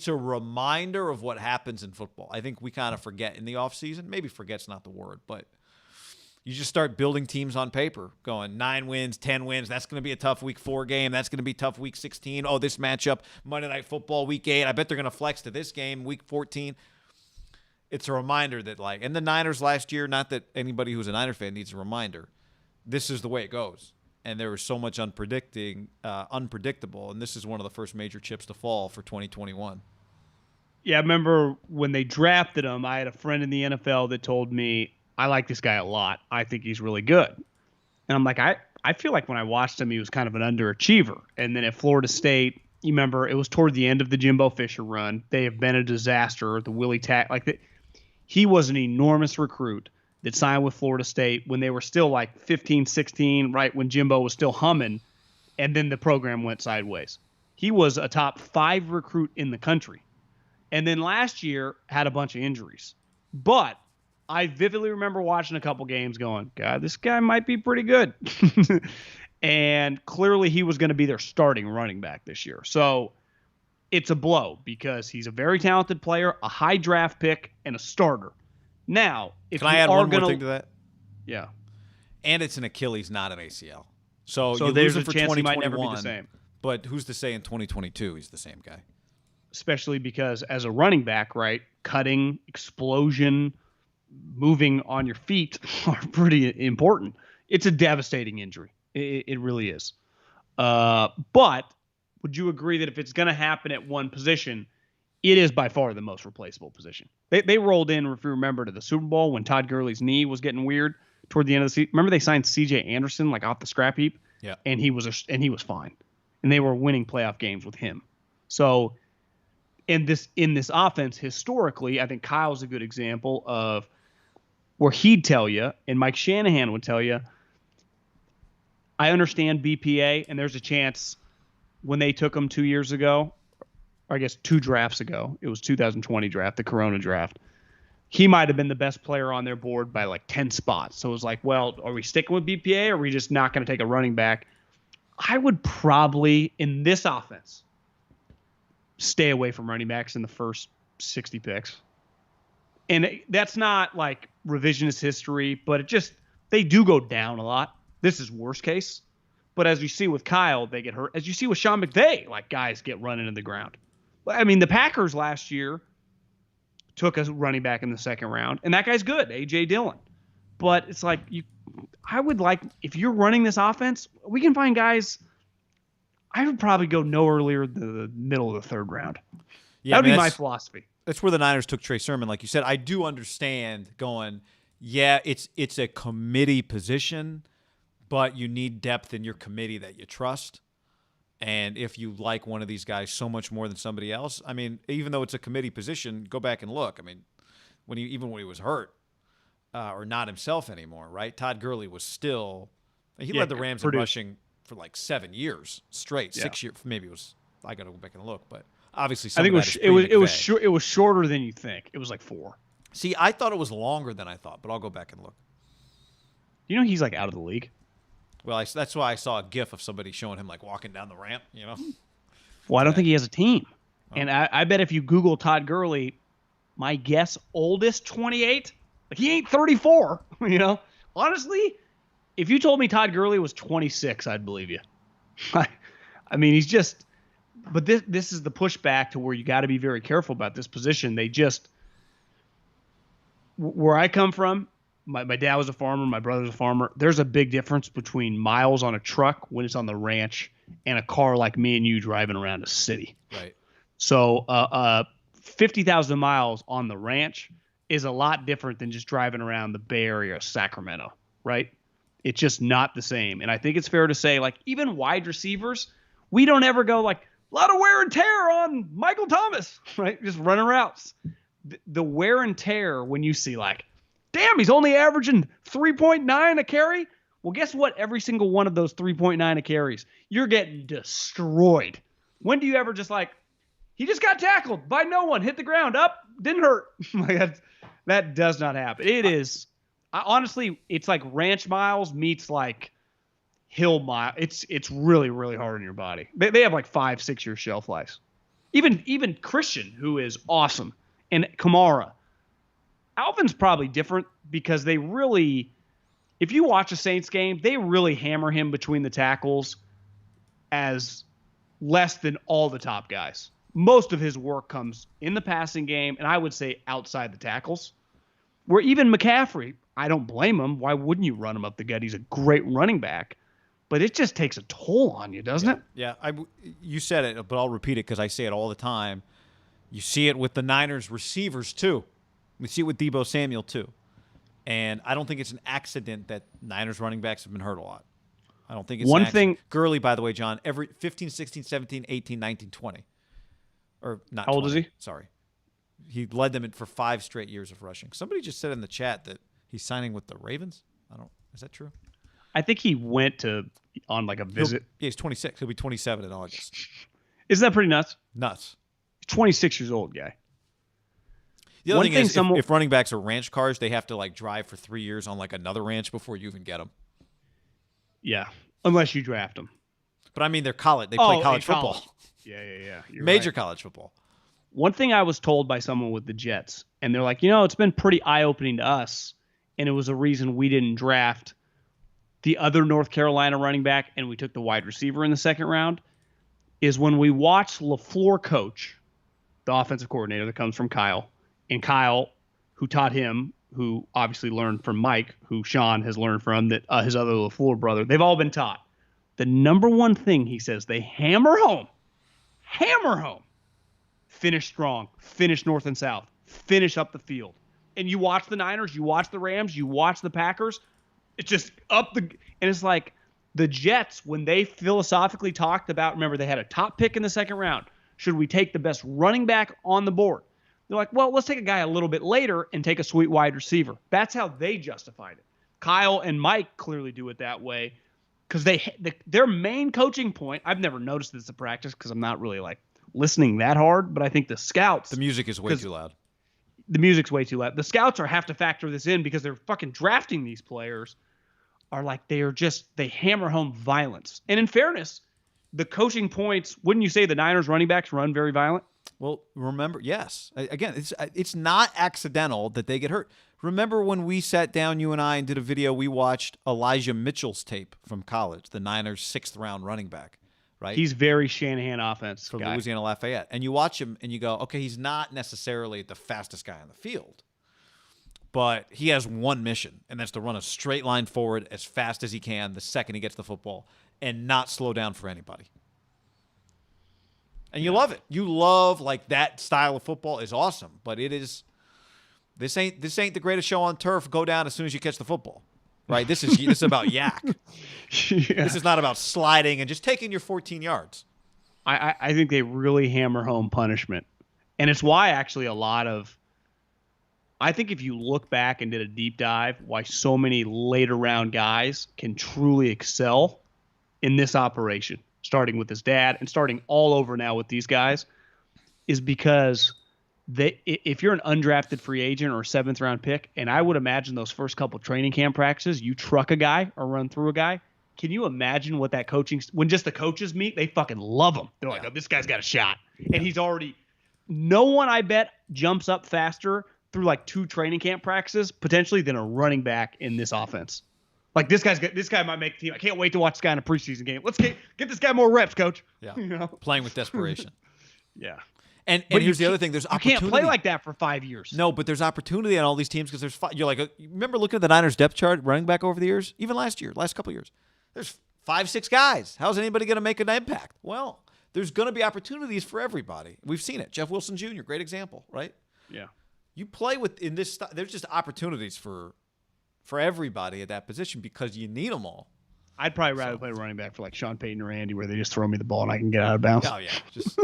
Speaker 1: a reminder of what happens in football. I think we kind of forget in the offseason. Maybe forget's not the word, but you just start building teams on paper, going 9 wins, 10 wins. That's going to be a tough week 4 game. That's going to be tough week 16. Oh, this matchup, Monday Night Football, week 8. I bet they're going to flex to this game, week 14. It's a reminder that, and the Niners last year, not that anybody who's a Niner fan needs a reminder, this is the way it goes. And there was so much unpredictable, and this is one of the first major chips to fall for 2021.
Speaker 2: Yeah, I remember when they drafted him, I had a friend in the NFL that told me, I like this guy a lot. I think he's really good. And I'm like, I feel like when I watched him, he was kind of an underachiever. And then at Florida State, you remember it was toward the end of the Jimbo Fisher run. They have been a disaster. The Willie Tack, he was an enormous recruit that signed with Florida State when they were still 15, 16, right when Jimbo was still humming, and then the program went sideways. He was a top 5 recruit in the country. And then last year had a bunch of injuries. But I vividly remember watching a couple games going, God, this guy might be pretty good. And clearly he was going to be their starting running back this year. So it's a blow because he's a very talented player, a high draft pick, and a starter. Now, if
Speaker 1: Can I add one more thing to that?
Speaker 2: Yeah.
Speaker 1: And it's an Achilles, not an ACL. So you
Speaker 2: there's
Speaker 1: lose him
Speaker 2: a
Speaker 1: for
Speaker 2: chance he
Speaker 1: 2021,
Speaker 2: might never be the same.
Speaker 1: But who's to say in 2022 he's the same guy?
Speaker 2: Especially because as a running back, right, cutting, explosion, moving on your feet are pretty important. It's a devastating injury. It really is. But would you agree that if it's going to happen at one position, it is by far the most replaceable position? They rolled in, if you remember, to the Super Bowl when Todd Gurley's knee was getting weird toward the end of the season. Remember they signed C.J. Anderson off the scrap heap?
Speaker 1: Yeah.
Speaker 2: And he was fine. And they were winning playoff games with him. So in this offense, historically, I think Kyle's a good example of where he'd tell you, and Mike Shanahan would tell you, I understand BPA, and there's a chance when they took him 2 years ago, or I guess 2 drafts ago, it was 2020 draft, the Corona draft, he might have been the best player on their board by 10 spots. So it was well, are we sticking with BPA, or are we just not going to take a running back? I would probably, in this offense, stay away from running backs in the first 60 picks. And that's not revisionist history, but they do go down a lot. This is worst case. But as you see with Kyle, they get hurt. As you see with Sean McVay, guys get run into the ground. I mean, the Packers last year took a running back in the second round, and that guy's good, A.J. Dillon. But it's I would if you're running this offense, we can find guys. I would probably go no earlier than the middle of the third round. Yeah, that would be my philosophy.
Speaker 1: That's where the Niners took Trey Sermon, like you said. I do understand going, yeah, it's a committee position, but you need depth in your committee that you trust. And if you like one of these guys so much more than somebody else, I mean, even though it's a committee position, go back and look. I mean, when he was hurt or not himself anymore, right? Todd Gurley was still he led the Rams in rushing for 7 years straight, 6 years. Maybe it was. I got to go back and look, but obviously,
Speaker 2: I think it was shorter than you think. It was 4.
Speaker 1: See, I thought it was longer than I thought, but I'll go back and look.
Speaker 2: You know, he's out of the league.
Speaker 1: Well, that's why I saw a GIF of somebody showing him walking down the ramp.
Speaker 2: Well, I don't think he has a team, and I bet if you Google Todd Gurley, my guess, oldest 28. He ain't 34. Honestly, if you told me Todd Gurley was 26, I'd believe you. I mean, he's just. But this is the pushback to where you got to be very careful about this position. They just. Where I come from, my dad was a farmer, my brother's a farmer. There's a big difference between miles on a truck when it's on the ranch and a car like me and you driving around a city.
Speaker 1: Right.
Speaker 2: So 50,000 miles on the ranch is a lot different than just driving around the Bay Area or Sacramento, right? It's just not the same. And I think it's fair to say, like, even wide receivers, we don't ever go like, a lot of wear and tear on Michael Thomas, right? Just running routes. The wear and tear when you see like, damn, he's only averaging 3.9 a carry. Well, guess what? Every single one of those 3.9 a carries, you're getting destroyed. When do you ever just like, he just got tackled by no one, hit the ground, up, didn't hurt. That does not happen. It is, honestly, it's like ranch miles meets like hill mile. It's really, really hard on your body. They have like 5-6 year shelf lives. Even Christian, who is awesome, and Kamara. Alvin's probably different because they really, if you watch a Saints game, they really hammer him between the tackles as less than all the top guys. Most of his work comes in the passing game, and I would say outside the tackles. Where even McCaffrey, I don't blame him. Why wouldn't you run him up the gut? He's a great running back. But it just takes a toll on you, doesn't it?
Speaker 1: Yeah, you said it, but I'll repeat it because I say it all the time. You see it with the Niners receivers, too. We see it with Deebo Samuel, too. And I don't think it's an accident that Niners running backs have been hurt a lot. I don't think it's
Speaker 2: one thing.
Speaker 1: Gurley, by the way, John, every 15, 16, 17, 18, 19, 20. Or not
Speaker 2: How
Speaker 1: 20,
Speaker 2: old is he?
Speaker 1: Sorry. He led them for 5 straight years of rushing. Somebody just said in the chat that he's signing with the Ravens. Is that true?
Speaker 2: I think he went on like a visit.
Speaker 1: He's 26. He'll be 27 in August.
Speaker 2: Isn't that pretty nuts?
Speaker 1: Nuts.
Speaker 2: 26 years old guy.
Speaker 1: The other thing is, if running backs are ranch cars, they have to like drive for 3 years on like another ranch before you even get them.
Speaker 2: Yeah, unless you draft them.
Speaker 1: But I mean, they're college. They play college football.
Speaker 2: Yeah.
Speaker 1: Major college football.
Speaker 2: One thing I was told by someone with the Jets, and they're like, it's been pretty eye-opening to us, and it was a reason we didn't draft the other North Carolina running back, and we took the wide receiver in the second round, is when we watched LaFleur coach, the offensive coordinator that comes from Kyle, and Kyle, who taught him, who obviously learned from Mike, who Sean has learned from, that his other LaFleur brother, they've all been taught. The number one thing, he says, they hammer home, finish strong, finish north and south, finish up the field. And you watch the Niners, you watch the Rams, you watch the Packers, it's just and it's like the Jets, when they philosophically talked about, remember they had a top pick in the second round. Should we take the best running back on the board? They're like, well, let's take a guy a little bit later and take a sweet wide receiver. That's how they justified it. Kyle and Mike clearly do it that way because their main coaching point, I've never noticed this in practice because I'm not really like listening that hard, but I think the scouts.
Speaker 1: The music is way too loud.
Speaker 2: The music's way too loud. The scouts have to factor this in because they're fucking drafting these players. Are like they hammer home violence. And in fairness, the coaching points, wouldn't you say the Niners running backs run very violent?
Speaker 1: Well, remember, yes. Again, it's not accidental that they get hurt. Remember when we sat down, you and I, and did a video, we watched Elijah Mitchell's tape from college, the Niners' 6th round running back, right?
Speaker 2: He's very Shanahan offense
Speaker 1: from
Speaker 2: guy.
Speaker 1: Louisiana Lafayette. And you watch him and you go, okay, he's not necessarily the fastest guy on the field. But he has one mission, and that's to run a straight line forward as fast as he can the second he gets the football and not slow down for anybody. And you love it. You love, like, that style of football is awesome. But it is this ain't the greatest show on turf. Go down as soon as you catch the football. Right? This is about yak. Yeah. This is not about sliding and just taking your 14 yards.
Speaker 2: I think they really hammer home punishment. And it's why actually I think if you look back and did a deep dive, why so many later round guys can truly excel in this operation, starting with his dad and starting all over now with these guys, is because if you're an undrafted free agent or a 7th round pick, and I would imagine those first couple training camp practices, you truck a guy or run through a guy. Can you imagine what that coaching, when just the coaches meet, they fucking love him. They're like, oh, this guy's got a shot. And he's already, no one I bet jumps up faster through like 2 training camp practices potentially than a running back in this offense. Like this guy might make the team. I can't wait to watch this guy in a preseason game. Let's get this guy more reps, coach.
Speaker 1: Yeah, playing with desperation.
Speaker 2: Yeah.
Speaker 1: And here's the other thing: there's opportunity.
Speaker 2: You can't play like that for 5 years.
Speaker 1: No, but there's opportunity on all these teams because you're like, you remember looking at the Niners depth chart, running back over the years, even last couple of years. There's 5-6 guys. How's anybody going to make an impact? Well, there's going to be opportunities for everybody. We've seen it. Jeff Wilson Jr., great example, right?
Speaker 2: Yeah.
Speaker 1: You play in this. There's just opportunities for everybody at that position because you need them all.
Speaker 2: I'd probably rather play running back for like Sean Payton or Andy, where they just throw me the ball and I can get out of bounds.
Speaker 1: Oh yeah, just.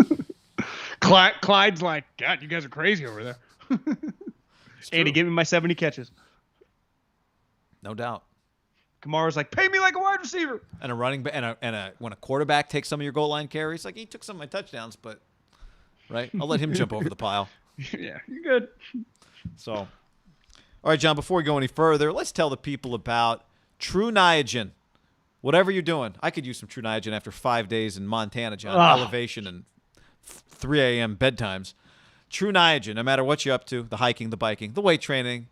Speaker 2: Clyde's like, God, you guys are crazy over there. Andy, give me my 70 catches.
Speaker 1: No doubt.
Speaker 2: Kamara's like, pay me like a wide receiver.
Speaker 1: And a running back, and when a quarterback takes some of your goal line carries, like he took some of my touchdowns, but right, I'll let him jump over the pile.
Speaker 2: Yeah, you're good.
Speaker 1: So, all right, John. Before we go any further, let's tell the people about True Niagen. Whatever you're doing, I could use some True Niagen after 5 days in Montana, John. Elevation and 3 a.m. bedtimes. True Niagen, no matter what you're up to, the hiking, the biking, the weight training,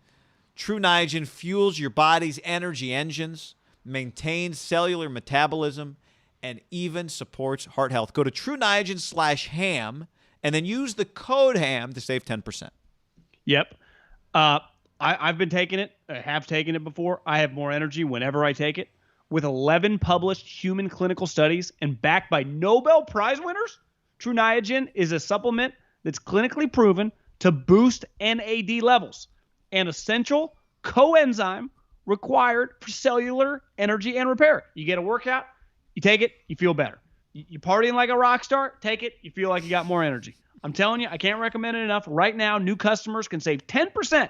Speaker 1: True Niagen fuels your body's energy engines, maintains cellular metabolism, and even supports heart health. Go to TrueNiagen/ham and then use the code HAM to save 10%.
Speaker 2: Yep. I've been taking it. I have taken it before. I have more energy whenever I take it. With 11 published human clinical studies and backed by Nobel Prize winners, True Niagen is a supplement that's clinically proven to boost NAD levels, an essential coenzyme required for cellular energy and repair. You get a workout, you take it, you feel better. You partying like a rock star, take it, you feel like you got more energy. I'm telling you, I can't recommend it enough. Right now, new customers can save 10%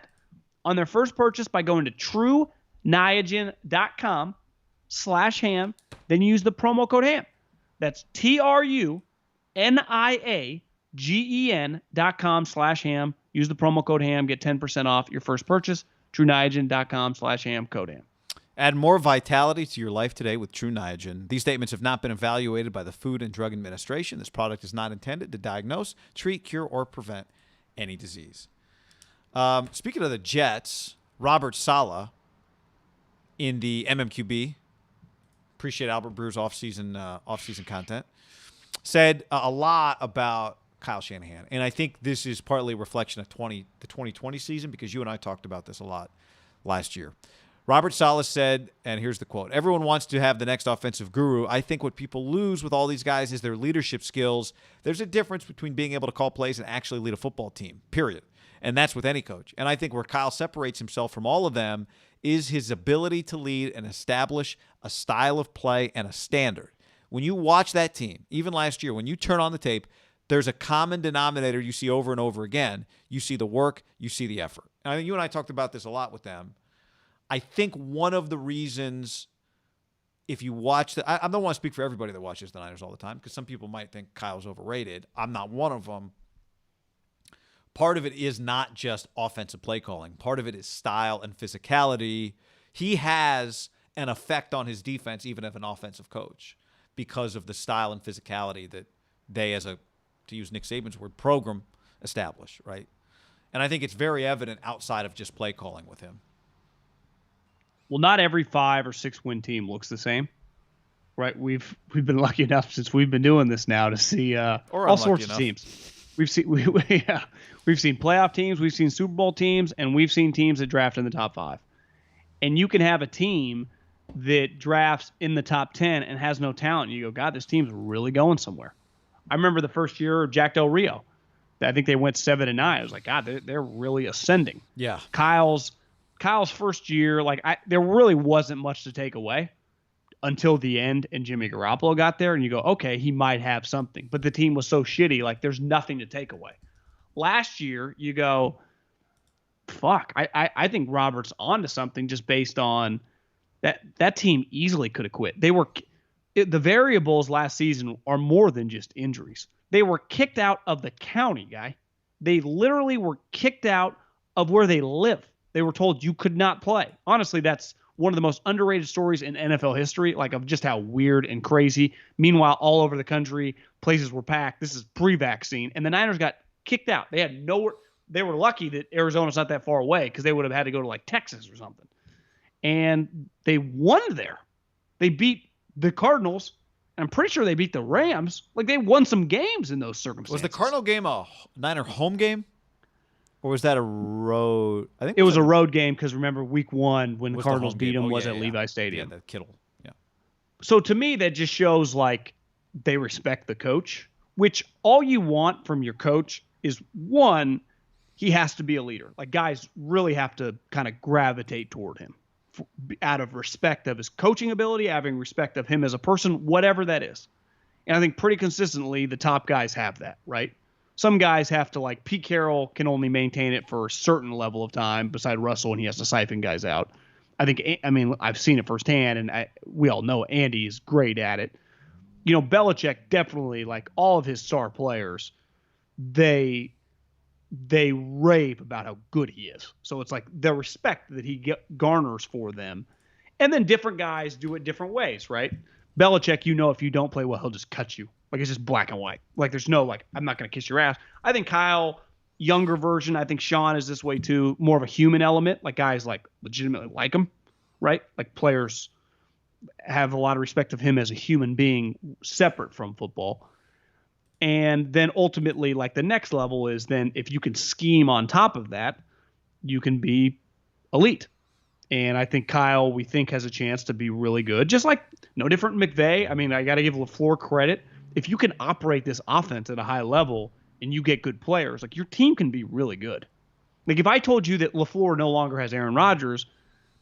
Speaker 2: on their first purchase by going to TrueNiagen.com/ham. Then use the promo code HAM. That's TrueNiagen.com/ham. Use the promo code HAM. Get 10% off your first purchase. TrueNiagen.com/ham. Code HAM.
Speaker 1: Add more vitality to your life today with True Niagen. These statements have not been evaluated by the Food and Drug Administration. This product is not intended to diagnose, treat, cure, or prevent any disease. Speaking of the Jets, Robert Saleh in the MMQB, appreciate Albert Brewer's off-season content, said a lot about Kyle Shanahan. And I think this is partly a reflection of the 2020 season because you and I talked about this a lot last year. Robert Saleh said, and here's the quote, "Everyone wants to have the next offensive guru. I think what people lose with all these guys is their leadership skills. There's a difference between being able to call plays and actually lead a football team, period. And that's with any coach. And I think where Kyle separates himself from all of them is his ability to lead and establish a style of play and a standard. When you watch that team, even last year, when you turn on the tape, there's a common denominator you see over and over again. You see the work, you see the effort. And I think you and I talked about this a lot with them. I think one of the reasons, if you watch I don't want to speak for everybody that watches the Niners all the time because some people might think Kyle's overrated. I'm not one of them. Part of it is not just offensive play calling. Part of it is style and physicality. He has an effect on his defense, even as an offensive coach, because of the style and physicality that they, to use Nick Saban's word, program establish, right? And I think it's very evident outside of just play calling with him.
Speaker 2: Well, not every 5 or 6 win team looks the same, right? We've been lucky enough since we've been doing this now to see all sorts of teams. We've seen playoff teams, we've seen Super Bowl teams, and we've seen teams that draft in the top 5. And you can have a team that drafts in the top 10 and has no talent. You go, God, this team's really going somewhere. I remember the first year of Jack Del Rio. I think they went 7-9. I was like, God, they're really ascending.
Speaker 1: Yeah.
Speaker 2: Kyle's first year, there really wasn't much to take away until the end, and Jimmy Garoppolo got there, and you go, okay, he might have something. But the team was so shitty, there's nothing to take away. Last year, you go, fuck, I think Robert's onto something just based on that team easily could have quit. The variables last season are more than just injuries. They were kicked out of the county, guy. They literally were kicked out of where they live. They were told you could not play. Honestly, that's one of the most underrated stories in NFL history, of just how weird and crazy. Meanwhile, all over the country, places were packed. This is pre-vaccine. And the Niners got kicked out. They had nowhere. They were lucky that Arizona's not that far away because they would have had to go to Texas or something. and they won there. They beat the Cardinals. I'm pretty sure they beat the Rams. Like, they won some games in those circumstances.
Speaker 1: Was the Cardinal game a Niner home game? Or was that a road? I think
Speaker 2: it was a road game because, remember, week 1 when the Cardinals beat them was at
Speaker 1: yeah.
Speaker 2: Levi Stadium.
Speaker 1: Yeah, the Kittle. Yeah.
Speaker 2: So to me, that just shows, like, they respect the coach, which all you want from your coach is, one, he has to be a leader. Like, guys really have to kind of gravitate toward him out of respect of his coaching ability, having respect of him as a person, whatever that is. And I think pretty consistently the top guys have that, right? Some guys have to, like, Pete Carroll can only maintain it for a certain level of time beside Russell, and he has to siphon guys out. I mean, I've seen it firsthand, and we all know Andy is great at it. You know, Belichick definitely, like all of his star players, they rave about how good he is. So it's like the respect that he garners for them. And then different guys do it different ways, right? Belichick, you know, if you don't play well, he'll just cut you. Like, it's just black and white. Like, there's no, like, I'm not going to kiss your ass. I think Kyle, younger version, I think Sean is this way too. More of a human element. Like, guys, like, legitimately like him, right? Like, players have a lot of respect of him as a human being separate from football. And then ultimately, like, the next level is then if you can scheme on top of that, you can be elite. And I think Kyle, we think, has a chance to be really good. Just like, no different than McVay. I mean, I got to give LaFleur credit. If you can operate this offense at a high level and you get good players, like, your team can be really good. Like, if I told you that LaFleur no longer has Aaron Rodgers,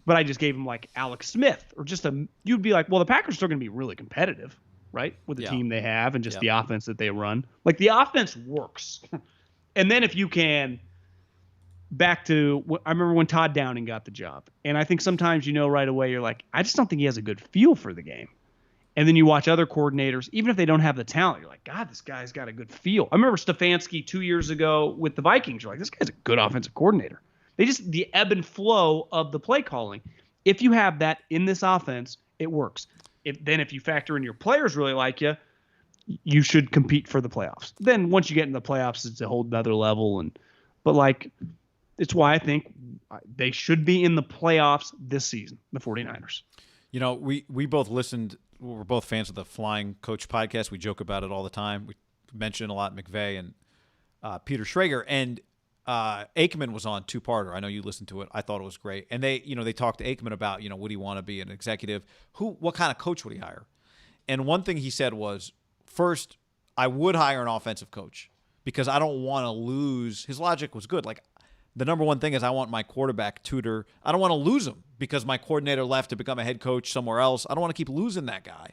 Speaker 2: but I just gave him, like, Alex Smith, or just you'd be like, well, the Packers are still going to be really competitive, right? With the team they have and just the offense that they run. Like, the offense works. And then if you can, back to, I remember when Todd Downing got the job. And I think sometimes, you know, right away, you're like, I just don't think he has a good feel for the game. And then you watch other coordinators, even if they don't have the talent, you're like, God, this guy's got a good feel. I remember Stefanski 2 years ago with the Vikings. You're like, this guy's a good offensive coordinator. The ebb and flow of the play calling. If you have that in this offense, it works. If you factor in your players really like you, you should compete for the playoffs. Then once you get in the playoffs, it's a whole nother level. But like, it's why I think they should be in the playoffs this season, the 49ers.
Speaker 1: You know, we both listened. We're both fans of the Flying Coach podcast. We joke about it all the time. We mention a lot McVay and Peter Schrager. And Aikman was on two-parter. I know you listened to it. I thought it was great. And they talked to Aikman about, would he want to be an executive? What kind of coach would he hire? And one thing he said was, first, I would hire an offensive coach because I don't want to lose. His logic was good. Like, the number one thing is I want my quarterback tutor. I don't want to lose him because my coordinator left to become a head coach somewhere else. I don't want to keep losing that guy.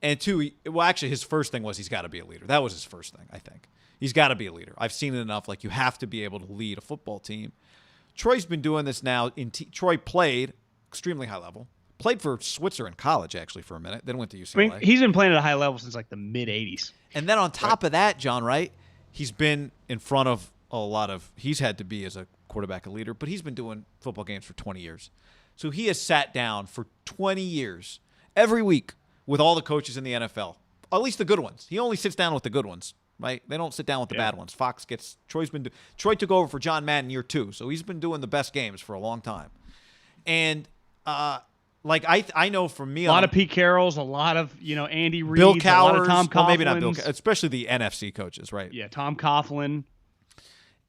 Speaker 1: And two, actually, his first thing was he's got to be a leader. That was his first thing, I think. He's got to be a leader. I've seen it enough. Like, you have to be able to lead a football team. Troy's been doing this now. Troy played extremely high level. Played for Switzer in college, actually, for a minute. Then went to UCLA.
Speaker 2: I mean, he's been playing at a high level since, like, the mid-'80s.
Speaker 1: And then on top of that, John, right, he's been in front of he's had to be as a quarterback a leader, but he's been doing football games for 20 years. So he has sat down for 20 years every week with all the coaches in the NFL, at least the good ones. He only sits down with the good ones, right? They don't sit down with the bad ones. Troy took over for John Madden year 2, so he's been doing the best games for a long time. And I know for me,
Speaker 2: a lot of Pete Carrolls, a lot of Andy Reid,
Speaker 1: Bill Cowers,
Speaker 2: a lot of Tom Coughlin.
Speaker 1: Well, maybe not Bill, especially the NFC coaches, right?
Speaker 2: Yeah, Tom Coughlin.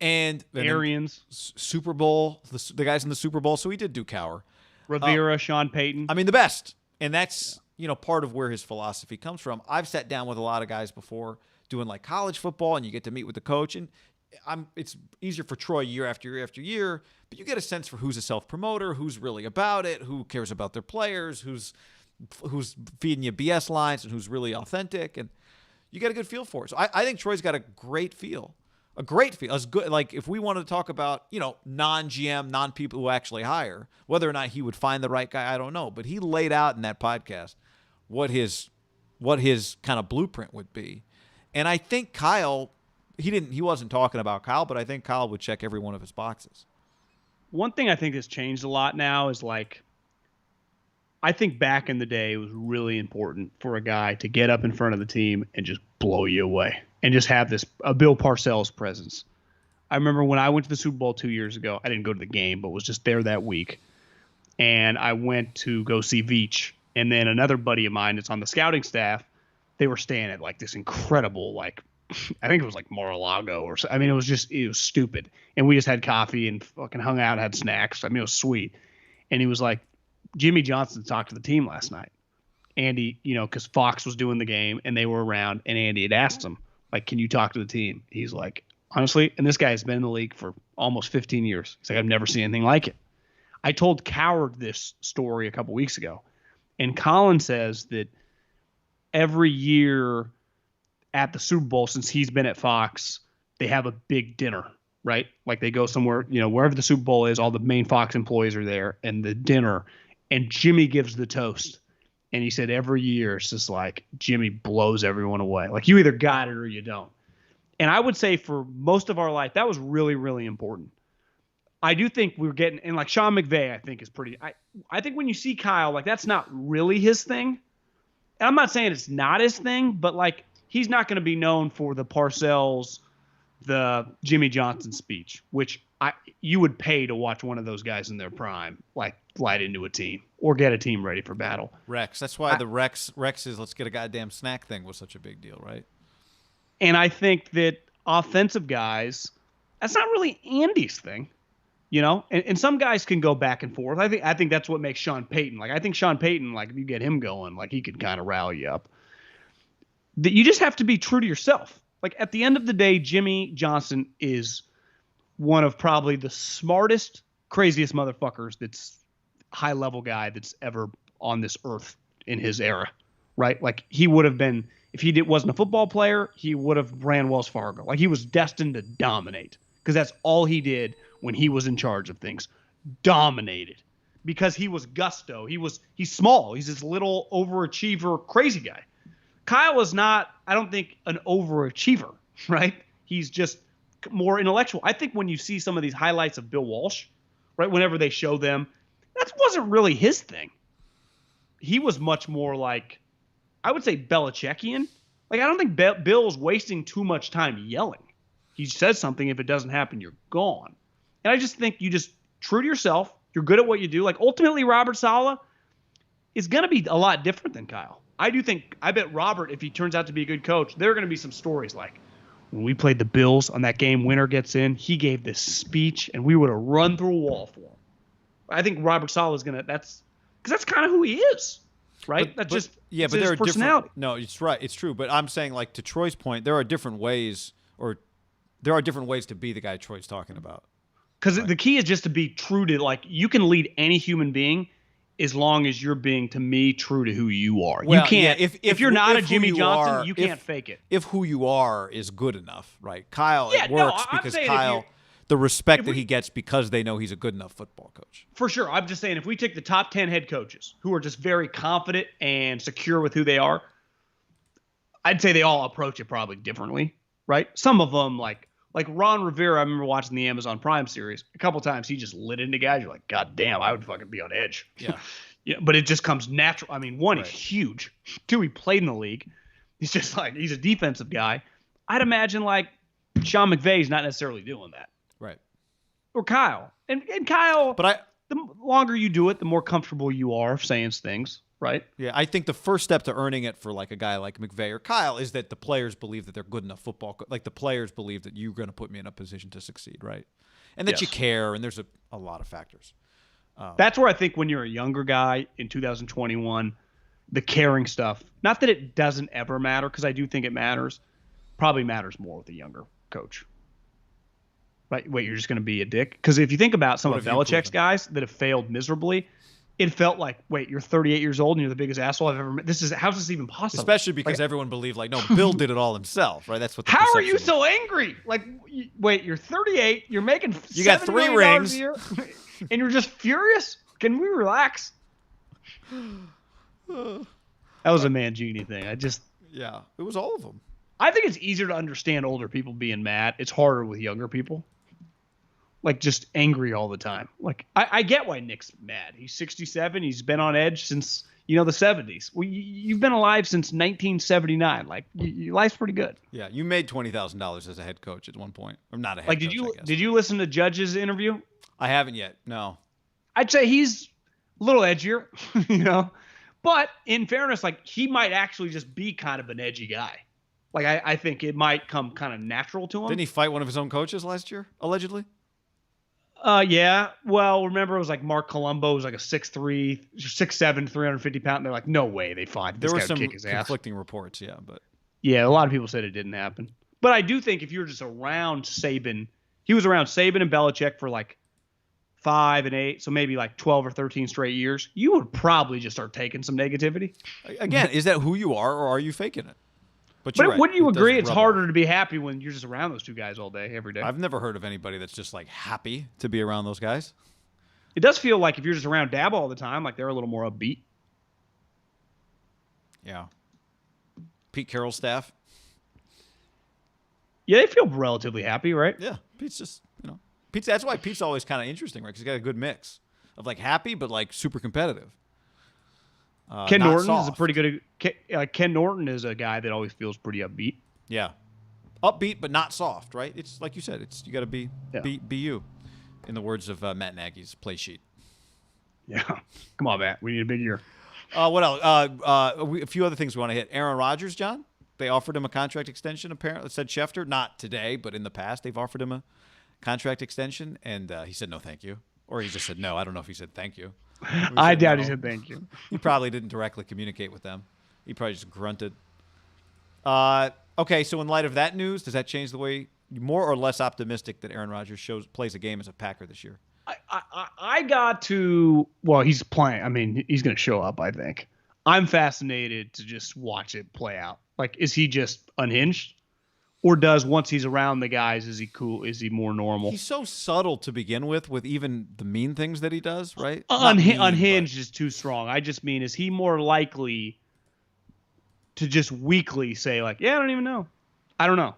Speaker 1: And
Speaker 2: Arians,
Speaker 1: Super Bowl, the guys in the Super Bowl. So he did do Cowher.
Speaker 2: Rivera, Sean Payton.
Speaker 1: I mean, the best. And that's, part of where his philosophy comes from. I've sat down with a lot of guys before doing like college football, and you get to meet with the coach. And it's easier for Troy year after year after year, but you get a sense for who's a self-promoter, who's really about it, who cares about their players, who's feeding you BS lines, and who's really authentic. And you get a good feel for it. So I think Troy's got a great feel. A great feel. As good, like if we wanted to talk about, non-GM, non-people who actually hire, whether or not he would find the right guy, I don't know. But he laid out in that podcast what his kind of blueprint would be. And I think Kyle, he wasn't talking about Kyle, but I think Kyle would check every one of his boxes.
Speaker 2: One thing I think has changed a lot now is like, I think back in the day it was really important for a guy to get up in front of the team and just blow you away. And just have a Bill Parcells presence. I remember when I went to the Super Bowl 2 years ago, I didn't go to the game, but was just there that week. and I went to go see Veach. And then another buddy of mine that's on the scouting staff, they were staying at like this incredible, like, I think it was like Mar-a-Lago or so. I mean, it was stupid. And we just had coffee and fucking hung out, had snacks. I mean, it was sweet. And he was like, Jimmy Johnson talked to the team last night. Andy, because Fox was doing the game and they were around, and Andy had asked him, like, can you talk to the team? He's like, honestly, and this guy has been in the league for almost 15 years. He's like, I've never seen anything like it. I told Coward this story a couple weeks ago, and Colin says that every year at the Super Bowl, since he's been at Fox, they have a big dinner, right? Like they go somewhere, wherever the Super Bowl is, all the main Fox employees are there, and the dinner, and Jimmy gives the toast. And he said every year it's just like Jimmy blows everyone away. Like you either got it or you don't. And I would say for most of our life, that was really, really important. I do think we're getting, and like Sean McVay, I think is pretty, I think when you see Kyle, like that's not really his thing. And I'm not saying it's not his thing, but like he's not going to be known for the Parcells, the Jimmy Johnson speech, which you would pay to watch one of those guys in their prime, like glide into a team or get a team ready for battle.
Speaker 1: Rex. That's why the Rex's let's get a goddamn snack thing was such a big deal, right?
Speaker 2: And I think that offensive guys, that's not really Andy's thing, and some guys can go back and forth. I think that's what makes Sean Payton. Like I think Sean Payton, like if you get him going, like he can kind of rally you up. That you just have to be true to yourself. Like at the end of the day, Jimmy Johnson is one of probably the smartest, craziest motherfuckers that's high level guy that's ever on this earth in his era, right? Like he would have been, if he wasn't a football player, he would have ran Wells Fargo. Like he was destined to dominate because that's all he did when he was in charge of things. Dominated because he was gusto. He's small. He's this little overachiever, crazy guy. Kyle is not, I don't think, an overachiever, right? He's just more intellectual. I think when you see some of these highlights of Bill Walsh, right, whenever they show them, that wasn't really his thing. He was much more like, I would say Belichickian. Like, I don't think Bill's wasting too much time yelling. He says something, if it doesn't happen, you're gone. And I just think you just true to yourself. You're good at what you do. Like, ultimately, Robert Saleh is going to be a lot different than Kyle. I bet Robert, if he turns out to be a good coach, there are going to be some stories like, when we played the Bills on that game, winner gets in, he gave this speech, and we would have run through a wall for him. I think Robert Saleh is going to, because that's kind of who he is, right? But there are personality.
Speaker 1: No, it's right. It's true. But I'm saying, like, to Troy's point, there are different ways to be the guy Troy's talking about.
Speaker 2: Because the key is just to be true to, like, you can lead any human being as long as you're being, to me, true to who you are.
Speaker 1: Well,
Speaker 2: you can't.
Speaker 1: Yeah,
Speaker 2: if you're not a Jimmy Johnson, you can't fake it.
Speaker 1: If who you are is good enough, right? Kyle, it works because Kyle, the respect that he gets because they know he's a good enough football coach.
Speaker 2: For sure. I'm just saying, if we take the top 10 head coaches who are just very confident and secure with who they are, I'd say they all approach it probably differently, right? Some of them, like Ron Rivera, I remember watching the Amazon Prime series. A couple times he just lit into guys. You're like, God damn, I would fucking be on edge.
Speaker 1: Yeah.
Speaker 2: Yeah, but it just comes natural. I mean, one, he's huge. Two, he played in the league. He's just like, he's a defensive guy. I'd imagine like Sean McVay's not necessarily doing that.
Speaker 1: Right.
Speaker 2: Or Kyle. And Kyle,
Speaker 1: but
Speaker 2: the longer you do it, the more comfortable you are saying things. Right.
Speaker 1: Yeah, I think the first step to earning it for like a guy like McVay or Kyle is that the players believe that they're good enough like the players believe that you're going to put me in a position to succeed, right? And that you care, and there's a lot of factors.
Speaker 2: That's where I think when you're a younger guy in 2021, the caring stuff, not that it doesn't ever matter, because I do think it matters, probably matters more with a younger coach. Right? Wait, you're just going to be a dick? Because if you think about some of Belichick's guys that have failed miserably, it felt like, wait, you're 38 years old and you're the biggest asshole I've ever met. How's this even possible?
Speaker 1: Especially because everyone believed, like, no, Bill did it all himself, right? That's what.
Speaker 2: How are you so angry? Like, wait, you're 38, you're making
Speaker 1: you got 3 rings
Speaker 2: a year, and you're just furious? Can we relax? That was a Mangini thing.
Speaker 1: Yeah, it was all of them.
Speaker 2: I think it's easier to understand older people being mad. It's harder with younger people. Like, just angry all the time. Like, I get why Nick's mad. He's 67. He's been on edge since, the 70s. Well, you've been alive since 1979. Like, your life's pretty good.
Speaker 1: Yeah, you made $20,000 as a head coach at one point. Or not a head coach,
Speaker 2: did you listen to Judge's interview?
Speaker 1: I haven't yet, no.
Speaker 2: I'd say he's a little edgier, you know. But in fairness, like he might actually just be kind of an edgy guy. Like I think it might come kind of natural to him.
Speaker 1: Didn't he fight one of his own coaches last year, allegedly?
Speaker 2: Yeah. Well, remember it was like Marc Colombo was like a 6'3", 6'7", 350-pound. They're like, no way they fought.
Speaker 1: There were some conflicting reports, but
Speaker 2: yeah, a lot of people said it didn't happen. But I do think if you're just around Saban, he was around Saban and Belichick for like 5 and 8, so maybe like 12 or 13 straight years, you would probably just start taking some negativity.
Speaker 1: Again, is that who you are, or are you faking it?
Speaker 2: But right. Wouldn't you agree it's harder to be happy when you're just around those two guys all day, every day?
Speaker 1: I've never heard of anybody that's just like happy to be around those guys.
Speaker 2: It does feel like if you're just around Dabo all the time, like they're a little more upbeat.
Speaker 1: Yeah. Pete Carroll's staff.
Speaker 2: Yeah, they feel relatively happy, right?
Speaker 1: Yeah. Pete's just, Pete's, that's why Pete's always kind of interesting, right? Because he's got a good mix of like happy, but like super competitive.
Speaker 2: Ken Norton soft. Is a pretty good. Ken Norton is a guy that always feels pretty upbeat.
Speaker 1: Yeah, upbeat but not soft, right? It's like you said. It's you got to be you, in the words of Matt Nagy's play sheet.
Speaker 2: Yeah, come on, Matt. We need a big year.
Speaker 1: What else? A few other things we want to hit. Aaron Rodgers, John. They offered him a contract extension. Apparently, said Schefter. Not today, but in the past, they've offered him a contract extension, and he said no, thank you, or he just said no. I don't know if he said thank you.
Speaker 2: I doubt he said thank you.
Speaker 1: He probably didn't directly communicate with them. He probably just grunted. Okay, so in light of that news, does that change the way you're more or less optimistic that Aaron Rodgers plays a game as a Packer this year?
Speaker 2: I got to, well, he's playing. I mean, he's going to show up, I think. I'm fascinated to just watch it play out. Like, is he just unhinged? Or once he's around the guys, is he cool? Is he more normal?
Speaker 1: He's so subtle to begin with even the mean things that he does, right?
Speaker 2: Unhinged is too strong. I just mean, is he more likely to just weakly say, like, yeah, I don't even know. I don't know.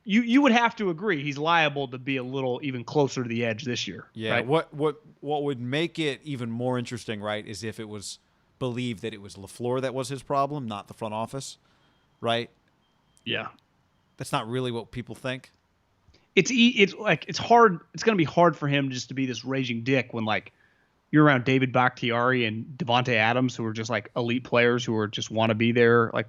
Speaker 2: You would have to agree he's liable to be a little even closer to the edge this year.
Speaker 1: Yeah.
Speaker 2: Right?
Speaker 1: What would make it even more interesting, right, is if it was believed that it was LaFleur that was his problem, not the front office, right?
Speaker 2: Yeah.
Speaker 1: That's not really what people think.
Speaker 2: It's hard. It's going to be hard for him just to be this raging dick when like you're around David Bakhtiari and Devontae Adams, who are just like elite players who are just want to be there. Like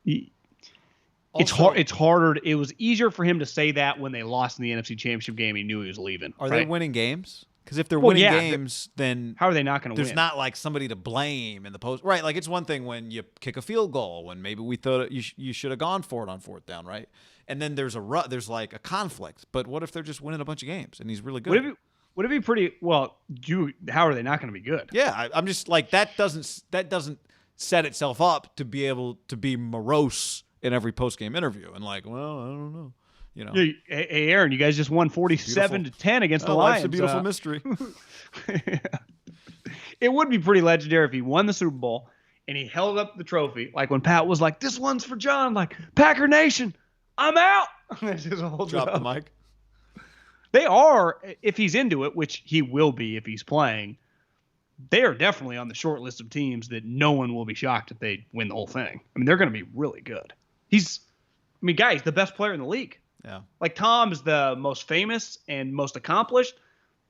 Speaker 2: it's hard. It's harder. It was easier for him to say that when they lost in the NFC Championship game. He knew he was leaving.
Speaker 1: Are they winning games? Because if they're winning games, then
Speaker 2: how are they not going to win?
Speaker 1: There's not like somebody to blame in the post, right? Like it's one thing when you kick a field goal, when maybe we thought you should have gone for it on fourth down, right? And then there's like a conflict. But what if they're just winning a bunch of games and he's really good?
Speaker 2: Would it be pretty? Well, how are they not going to be good?
Speaker 1: Yeah, I'm just like that doesn't set itself up to be able to be morose in every post game interview and like, well, I don't know.
Speaker 2: Hey, Aaron, you guys just won 47-10 against the Lions.
Speaker 1: Life's a beautiful mystery.
Speaker 2: It would be pretty legendary if he won the Super Bowl and he held up the trophy, like when Pat was like, "This one's for John." Like, Packer Nation, I'm out.
Speaker 1: Drop the mic.
Speaker 2: They are, if he's into it, which he will be if he's playing. They are definitely on the short list of teams that no one will be shocked if they win the whole thing. I mean, they're going to be really good. Guys, the best player in the league.
Speaker 1: Yeah.
Speaker 2: Like Tom is the most famous and most accomplished,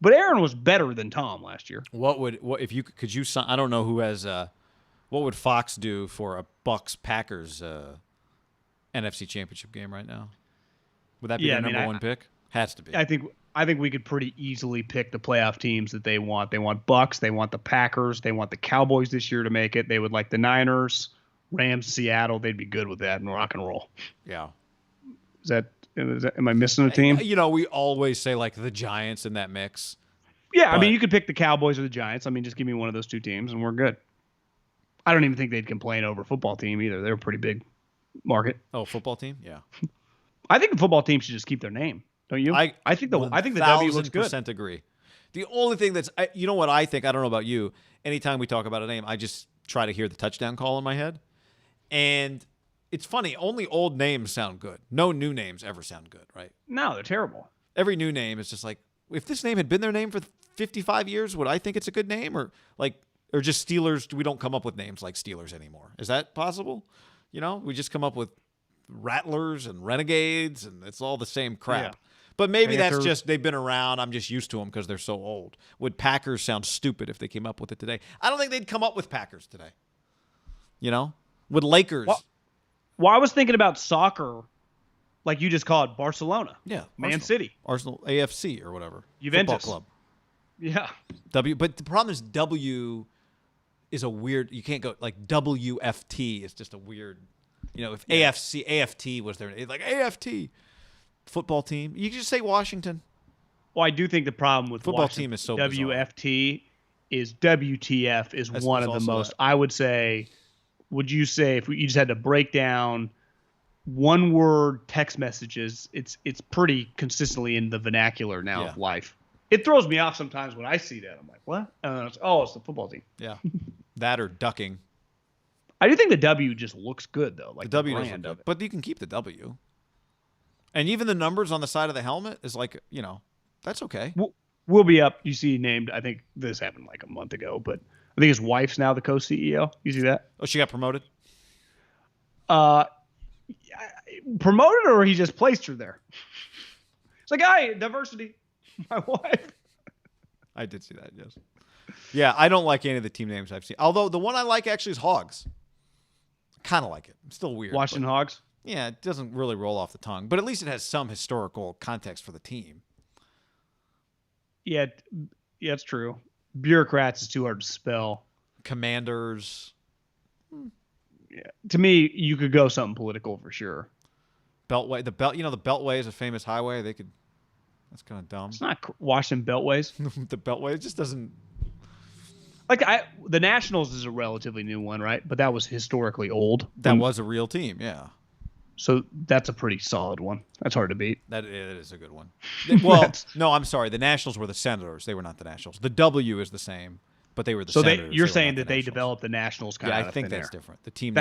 Speaker 2: but Aaron was better than Tom last year.
Speaker 1: Could you I don't know who has what would Fox do for a Bucks Packers NFC Championship game right now? Would that be their number one pick? Has to be.
Speaker 2: I think we could pretty easily pick the playoff teams that they want. They want Bucks, they want the Packers, they want the Cowboys this year to make it. They would like the Niners, Rams, Seattle. They'd be good with that and rock and roll.
Speaker 1: Yeah.
Speaker 2: Am I missing a team?
Speaker 1: We always say like the Giants in that mix.
Speaker 2: Yeah, I mean, you could pick the Cowboys or the Giants. I mean, just give me one of those two teams and we're good. I don't even think they'd complain over a football team either. They're a pretty big market.
Speaker 1: Oh, football team? Yeah.
Speaker 2: I think the football team should just keep their name. Don't you? I think the W looks good.
Speaker 1: 1,000% agree. The only thing what I think, I don't know about you, anytime we talk about a name, I just try to hear the touchdown call in my head. And it's funny, only old names sound good. No new names ever sound good, right?
Speaker 2: No, they're terrible.
Speaker 1: Every new name is just like, if this name had been their name for 55 years, would I think it's a good name? Or just Steelers, we don't come up with names like Steelers anymore. Is that possible? We just come up with Rattlers and Renegades, and it's all the same crap. Yeah. But maybe Panthers. That's just they've been around. I'm just used to them because they're so old. Would Packers sound stupid if they came up with it today? I don't think they'd come up with Packers today. Would Lakers?
Speaker 2: Well, I was thinking about soccer, like you just called Barcelona.
Speaker 1: Yeah,
Speaker 2: Man City,
Speaker 1: Arsenal, AFC or whatever.
Speaker 2: Juventus
Speaker 1: Football club.
Speaker 2: Yeah.
Speaker 1: But the problem is W is a weird. You can't go like WFT is just a weird. If AFT was there, like AFT football team, you can just say Washington.
Speaker 2: Well, I do think the problem with
Speaker 1: football team is so
Speaker 2: WFT is WTF is one of the most. I would say. Would you say if you just had to break down one word text messages, it's pretty consistently in the vernacular now of life. It throws me off sometimes when I see that. I'm like, what? It's the football team.
Speaker 1: Yeah, that or ducking.
Speaker 2: I do think the W just looks good though, like
Speaker 1: the W does look good, but you can keep the W. And even the numbers on the side of the helmet is like, that's okay.
Speaker 2: We'll be up. You see, named. I think this happened like a month ago, but. I think his wife's now the co-CEO. You see that?
Speaker 1: Oh, she got promoted?
Speaker 2: Promoted or he just placed her there? It's like, hey, diversity. My wife.
Speaker 1: I did see that, yes. Yeah, I don't like any of the team names I've seen. Although the one I like actually is Hogs. I kind of like it. It's still weird.
Speaker 2: Washington Hogs?
Speaker 1: Yeah, it doesn't really roll off the tongue. But at least it has some historical context for the team.
Speaker 2: Yeah, it's true. Bureaucrats is too hard to spell.
Speaker 1: Commanders.
Speaker 2: Yeah. To me, you could go something political for sure.
Speaker 1: Beltway. The Beltway is a famous highway. That's kind of dumb.
Speaker 2: It's not Washington Beltways.
Speaker 1: The Beltway, it just doesn't.
Speaker 2: Like the Nationals is a relatively new one, right? But that was historically old.
Speaker 1: That was a real team, yeah.
Speaker 2: So that's a pretty solid one. That's hard to beat.
Speaker 1: That is a good one. Well, no, I'm sorry. The Nationals were the Senators. They were not the Nationals. The W is the same, but they were the Senators.
Speaker 2: So you're saying that they developed the Nationals kind of out of thin air.
Speaker 1: I think that's different. The team.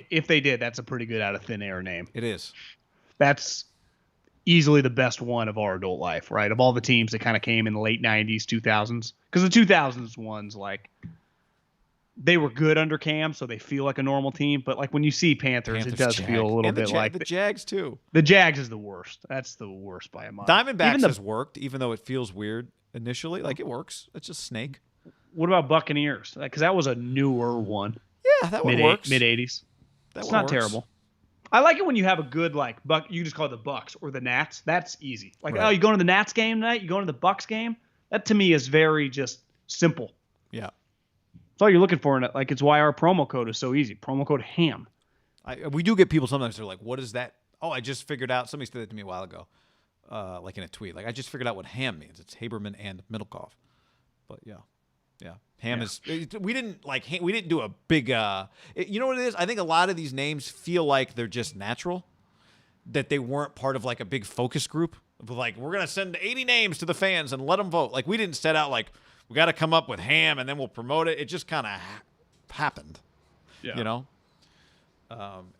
Speaker 2: If they did, that's a pretty good out of thin air name.
Speaker 1: It is.
Speaker 2: That's easily the best one of our adult life, right? Of all the teams that kind of came in the late 90s, 2000s. Because the 2000s ones, like, they were good under Cam, so they feel like a normal team. But like when you see Panthers it does feel a little bit like
Speaker 1: the Jags too.
Speaker 2: The Jags is the worst. That's the worst by a mile.
Speaker 1: Diamondbacks has worked, even though it feels weird initially. Like it works. It's just snake.
Speaker 2: What about Buccaneers? Because that was a newer one.
Speaker 1: Yeah, that one works.
Speaker 2: Mid 80s. It's not terrible. I like it when you have a good you just call it the Bucks or the Nats. That's easy. Like you going to the Nats game tonight? You going to the Bucks game? That to me is very just simple.
Speaker 1: Yeah.
Speaker 2: That's all you're looking for in it. Like it's why our promo code is so easy. Promo code HAM.
Speaker 1: We do get people sometimes they're like, "What is that?" Oh, I just figured out. Somebody said that to me a while ago, like in a tweet. Like I just figured out what ham means. It's Haberman and Middlecoff. But yeah, ham is. We didn't do a big. You know what it is? I think a lot of these names feel like they're just natural, that they weren't part of like a big focus group. Like we're gonna send 80 names to the fans and let them vote. Like we didn't set out like. We got to come up with ham, and then we'll promote it. It just kind of happened, and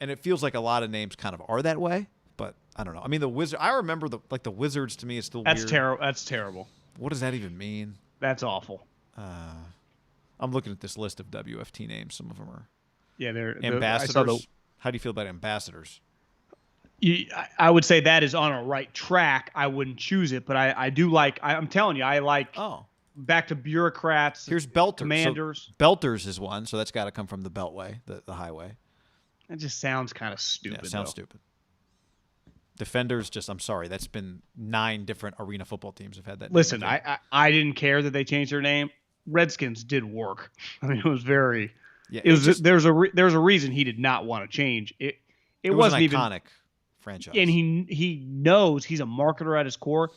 Speaker 1: it feels like a lot of names kind of are that way, but I don't know. I mean, the Wizard. I remember the Wizards to me is still weird.
Speaker 2: That's terrible.
Speaker 1: What does that even mean?
Speaker 2: That's awful.
Speaker 1: I'm looking at this list of WFT names. Some of them are
Speaker 2: they're
Speaker 1: ambassadors. How do you feel about ambassadors?
Speaker 2: I would say that is on a right track. I wouldn't choose it, but I do like. I'm telling you, I like.
Speaker 1: Oh.
Speaker 2: Back to bureaucrats.
Speaker 1: Here's Belters.
Speaker 2: Commanders.
Speaker 1: So Belters is one, so that's got to come from the Beltway, the highway.
Speaker 2: That just sounds kind of stupid.
Speaker 1: Yeah, sounds stupid. Defenders, I'm sorry, that's been 9 different arena football teams have had that.
Speaker 2: Listen, I didn't care that they changed their name. Redskins did work. I mean, it was very. Yeah, there's a reason he did not want to change it. It wasn't
Speaker 1: an iconic
Speaker 2: even,
Speaker 1: franchise,
Speaker 2: and he knows he's a marketer at his core.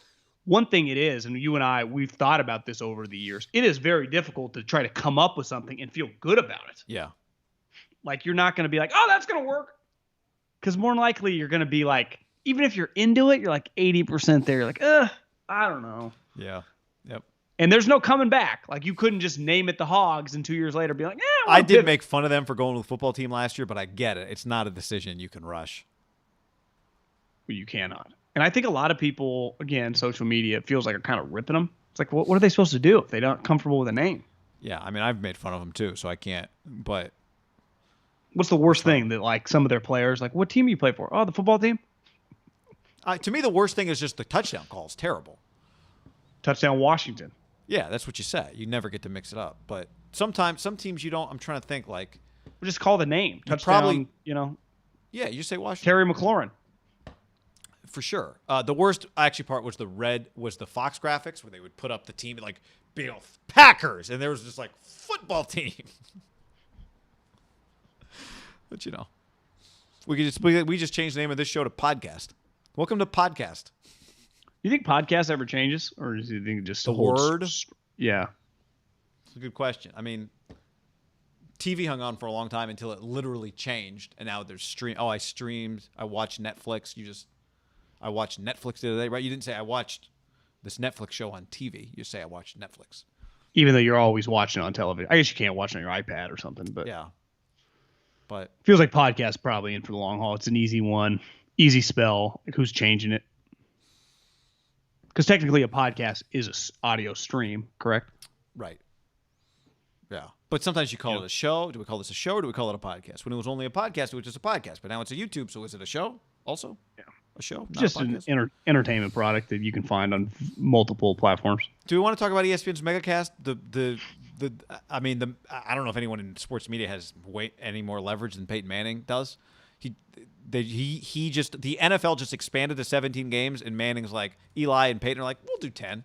Speaker 2: One thing it is, and you and I, we've thought about this over the years, it is very difficult to try to come up with something and feel good about it.
Speaker 1: Yeah.
Speaker 2: Like, you're not going to be like, oh, that's going to work. Because more than likely, you're going to be like, even if you're into it, you're like 80% there. You're like, I don't know.
Speaker 1: Yeah. Yep.
Speaker 2: And there's no coming back. Like, you couldn't just name it the Hogs and 2 years later be like,
Speaker 1: I did make fun of them for going with the football team last year, but I get it. It's not a decision you can rush.
Speaker 2: Well, you cannot. And I think a lot of people, again, social media, it feels like are kind of ripping them. It's like, what are they supposed to do if they're not comfortable with a name?
Speaker 1: Yeah, I mean, I've made fun of them too, so I can't. But
Speaker 2: what's the worst thing that like some of their players, like, what team do you play for? Oh, the football team.
Speaker 1: To me, the worst thing is just the touchdown call is terrible.
Speaker 2: Touchdown Washington.
Speaker 1: Yeah, that's what you say. You never get to mix it up. But sometimes, some teams you don't. I'm trying to think like.
Speaker 2: We'll just call the name. Touchdown,
Speaker 1: Yeah, you just say Washington.
Speaker 2: Terry McLaurin.
Speaker 1: For sure. The worst actually part was the Fox graphics where they would put up the team like big old Packers and there was just like football team. But we just changed the name of this show to Podcast. Welcome to Podcast.
Speaker 2: You think podcast ever changes, or do you think it just
Speaker 1: the word?
Speaker 2: Yeah,
Speaker 1: it's a good question. I mean, TV hung on for a long time until it literally changed, and now there's stream. Oh, I streamed. I watched Netflix. I watched Netflix the other day, right? You didn't say I watched this Netflix show on TV. You say I watched Netflix.
Speaker 2: Even though you're always watching it on television. I guess you can't watch it on your iPad or something, but
Speaker 1: yeah. But
Speaker 2: feels like podcast probably in for the long haul. It's an easy one, easy spell. Like who's changing it? Because technically a podcast is an audio stream, correct?
Speaker 1: Right. Yeah. But sometimes you call it a show. Do we call this a show or do we call it a podcast? When it was only a podcast, it was just a podcast. But now it's a YouTube, so is it a show also?
Speaker 2: Yeah.
Speaker 1: A show?
Speaker 2: Just an entertainment product that you can find on multiple platforms.
Speaker 1: Do we want to talk about ESPN's MegaCast? I don't know if anyone in sports media has any more leverage than Peyton Manning does. The NFL just expanded to 17 games, and Manning's like, Eli and Peyton are like, we'll do 10.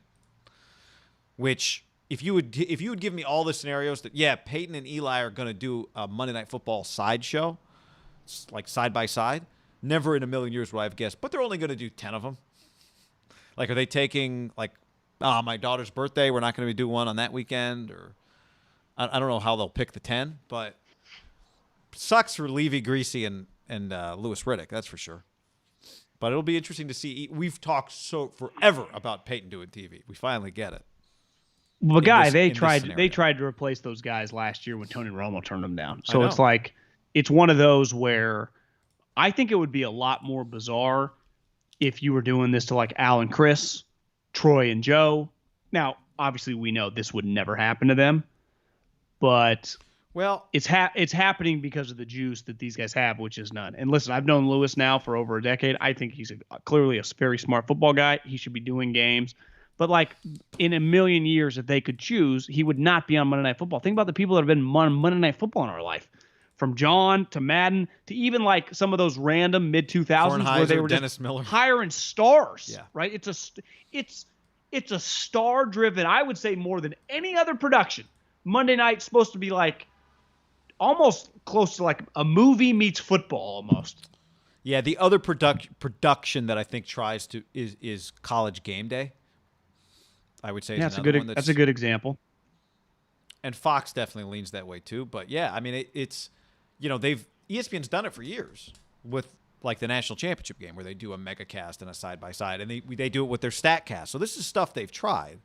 Speaker 1: Which, if you would give me all the scenarios that, Peyton and Eli are going to do a Monday Night Football sideshow, like side by side, never in a million years would I have guessed. But they're only going to do 10 of them. Like, are they taking, like, my daughter's birthday, we're not going to do one on that weekend? Or I don't know how they'll pick the 10, but sucks for Levy, Greasy, and Louis Riddick, that's for sure. But it'll be interesting to see. We've talked forever about Peyton doing TV. We finally get it.
Speaker 2: Well, they tried to replace those guys last year when Tony Romo turned them down. So it's like it's one of those where I think it would be a lot more bizarre if you were doing this to like Al and Chris, Troy and Joe. Now, obviously, we know this would never happen to them, but it's happening because of the juice that these guys have, which is none. And listen, I've known Louis now for over a decade. I think he's clearly a very smart football guy. He should be doing games. But like in a million years, if they could choose, he would not be on Monday Night Football. Think about the people that have been on Monday Night Football in our life. From John to Madden to even like some of those random mid-2000s where they were
Speaker 1: Dennis
Speaker 2: just
Speaker 1: Miller.
Speaker 2: Hiring stars, right? It's a star-driven, I would say more than any other production. Monday night's supposed to be like almost close to like a movie meets football almost.
Speaker 1: Yeah, the other production that I think tries to is College Game Day. I would say
Speaker 2: that's a good example.
Speaker 1: And Fox definitely leans that way too. But yeah, I mean it's ESPN's done it for years with like the national championship game where they do a MegaCast and a side by side, and they do it with their StatCast. So this is stuff they've tried,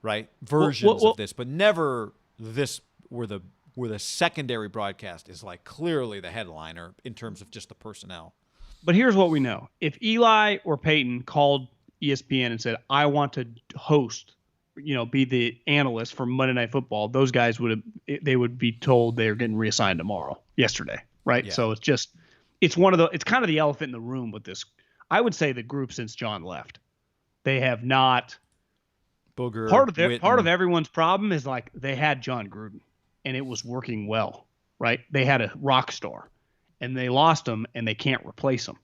Speaker 1: right? Versions of this, but never this where the secondary broadcast is like clearly the headliner in terms of just the personnel.
Speaker 2: But here's what we know: if Eli or Peyton called ESPN and said, "I want to host," be the analyst for Monday Night Football, those guys would be told they're getting reassigned yesterday, right? Yeah. So it's kind of the elephant in the room with this. I would say the group since John left, they have not.
Speaker 1: Booger.
Speaker 2: Part of everyone's problem is like they had John Gruden and it was working well, right? They had a rock star and they lost him and they can't replace him.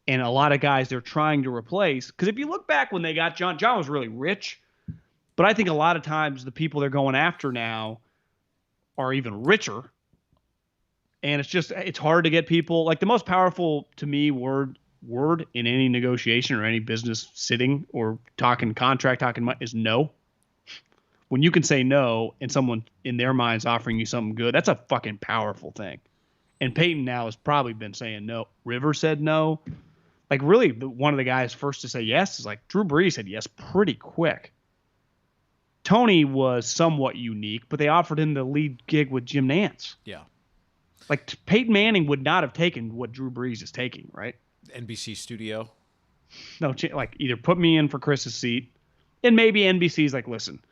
Speaker 2: And a lot of guys they're trying to replace, because if you look back when they got John was really rich. But I think a lot of times the people they're going after now are even richer. And it's hard to get people. Like the most powerful to me word in any negotiation or any business sitting or talking money is no. When you can say no and someone in their mind's offering you something good, that's a fucking powerful thing. And Peyton now has probably been saying no. River said no. Like really one of the guys first to say yes is like Drew Brees said yes pretty quick. Tony was somewhat unique, but they offered him the lead gig with Jim Nantz.
Speaker 1: Yeah.
Speaker 2: Like Peyton Manning would not have taken what Drew Brees is taking, right?
Speaker 1: NBC studio.
Speaker 2: No, like either put me in for Chris's seat, and maybe NBC's like, listen,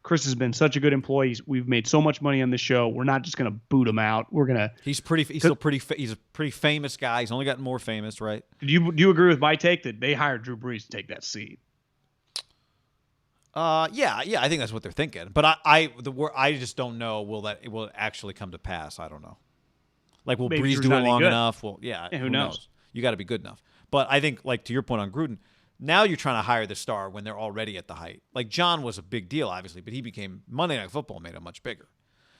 Speaker 2: Chris has been such a good employee. We've made so much money on the show. We're not just going to boot him out. We're going to.
Speaker 1: He's still pretty. He's a pretty famous guy. He's only gotten more famous, right?
Speaker 2: Do you agree with my take that they hired Drew Brees to take that seat?
Speaker 1: Yeah. I think that's what they're thinking. But I just don't know. Will it actually come to pass? I don't know. Like, will Brees do it long enough? Well, yeah.
Speaker 2: Who knows?
Speaker 1: You got to be good enough. But I think, like, to your point on Gruden, now you're trying to hire the star when they're already at the height. Like, John was a big deal, obviously, but he became Monday Night Football made him much bigger.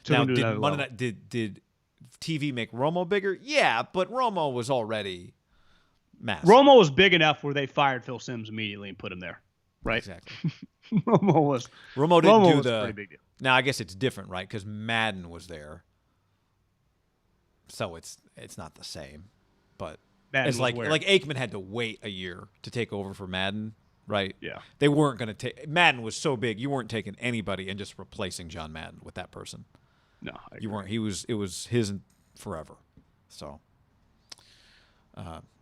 Speaker 1: Now, did TV make Romo bigger? Yeah, but Romo was already massive.
Speaker 2: Romo was big enough where they fired Phil Simms immediately and put him there, right?
Speaker 1: Exactly.
Speaker 2: Romo
Speaker 1: didn't do
Speaker 2: was a pretty big deal.
Speaker 1: Now, I guess it's different, right? Because Madden was there, so it's not the same, but. It's like Aikman had to wait a year to take over for Madden, right?
Speaker 2: Yeah.
Speaker 1: They weren't going to take – Madden was so big, you weren't taking anybody and just replacing John Madden with that person.
Speaker 2: No,
Speaker 1: you weren't. It was his forever. So,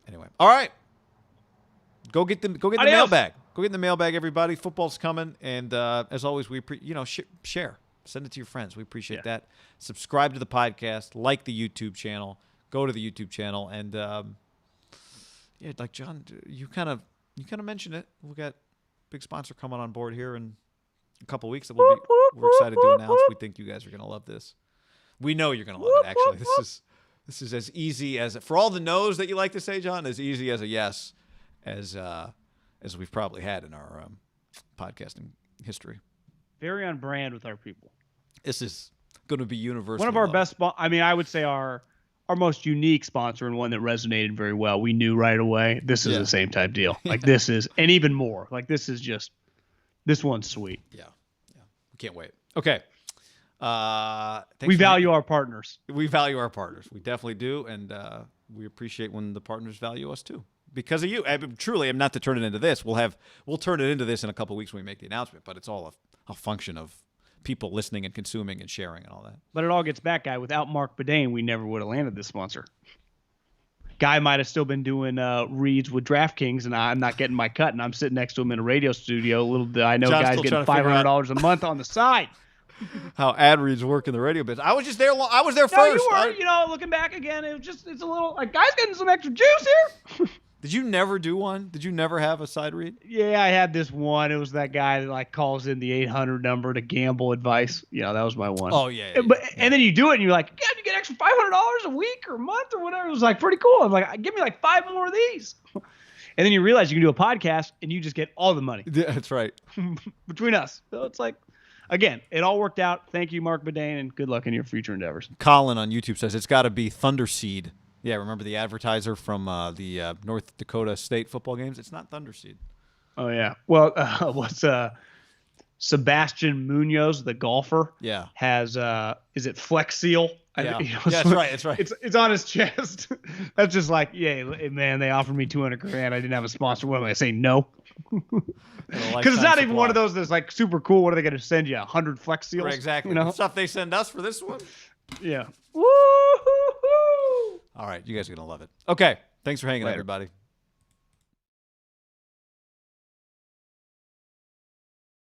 Speaker 1: anyway. All right. Go get the mailbag. Go get in the mailbag, everybody. Football's coming, and as always, we share. Send it to your friends. We appreciate that. Subscribe to the podcast. Like the YouTube channel. Go to the YouTube channel, and yeah, like John, you kind of mentioned it. We got a big sponsor coming on board here in a couple of weeks that we're excited to announce. We think you guys are gonna love this. We know you're gonna love it. Actually, this is as easy as, for all the no's that you like to say, John, as easy as a yes as we've probably had in our podcasting history.
Speaker 2: Very on brand with our people.
Speaker 1: This is going to be universal.
Speaker 2: One of our best. I would say our most unique sponsor and one that resonated very well. We knew right away this is the same type deal. Like this is, and even more. Like this one's sweet.
Speaker 1: Yeah. We can't wait. Okay.
Speaker 2: We value our partners.
Speaker 1: We value our partners. We definitely do, and we appreciate when the partners value us too. Because of you. Truly, I'm not to turn it into this. We'll turn it into this in a couple of weeks when we make the announcement. But it's all a function of people listening and consuming and sharing and all that.
Speaker 2: But it all gets back, guy. Without Marc Badain, we never would have landed this sponsor. Guy might have still been doing reads with DraftKings, and I'm not getting my cut, and I'm sitting next to him in a radio studio. Little did I know, guys getting $500 a month on the side.
Speaker 1: How ad reads work in the radio business. I was just there. I was there first.
Speaker 2: No, you were. Looking back again, it's a little like, guys getting some extra juice here.
Speaker 1: Did you never do one? Did you never have a side read?
Speaker 2: Yeah, I had this one. It was that guy that calls in the 800 number to gamble advice. Yeah, that was my one.
Speaker 1: Oh yeah.
Speaker 2: And then you do it, and you're like, yeah, you get extra $500 a week or a month or whatever. It was pretty cool. I'm like, give me 5 more of these. And then you realize you can do a podcast, and you just get all the money.
Speaker 1: Yeah, that's right.
Speaker 2: Between us. So it's like, again, it all worked out. Thank you, Marc Badain, and good luck in your future endeavors.
Speaker 1: Colin on YouTube says it's got to be Thunderseed. Yeah, remember the advertiser from the North Dakota State football games? It's not Thunderseed.
Speaker 2: Oh, yeah. Well, what's Sebastian Munoz, the golfer, has, is it Flex Seal?
Speaker 1: Yeah, that's right.
Speaker 2: It's on his chest. That's just like, yeah, man, they offered me $200,000. I didn't have a sponsor. What am I saying? No. Because it's not even one of those that's super cool. What are they going to send you? 100 Flex Seals?
Speaker 1: Right, exactly. The stuff they send us for this one?
Speaker 2: Yeah.
Speaker 1: All right, you guys are going to love it. Okay, thanks for hanging out, everybody.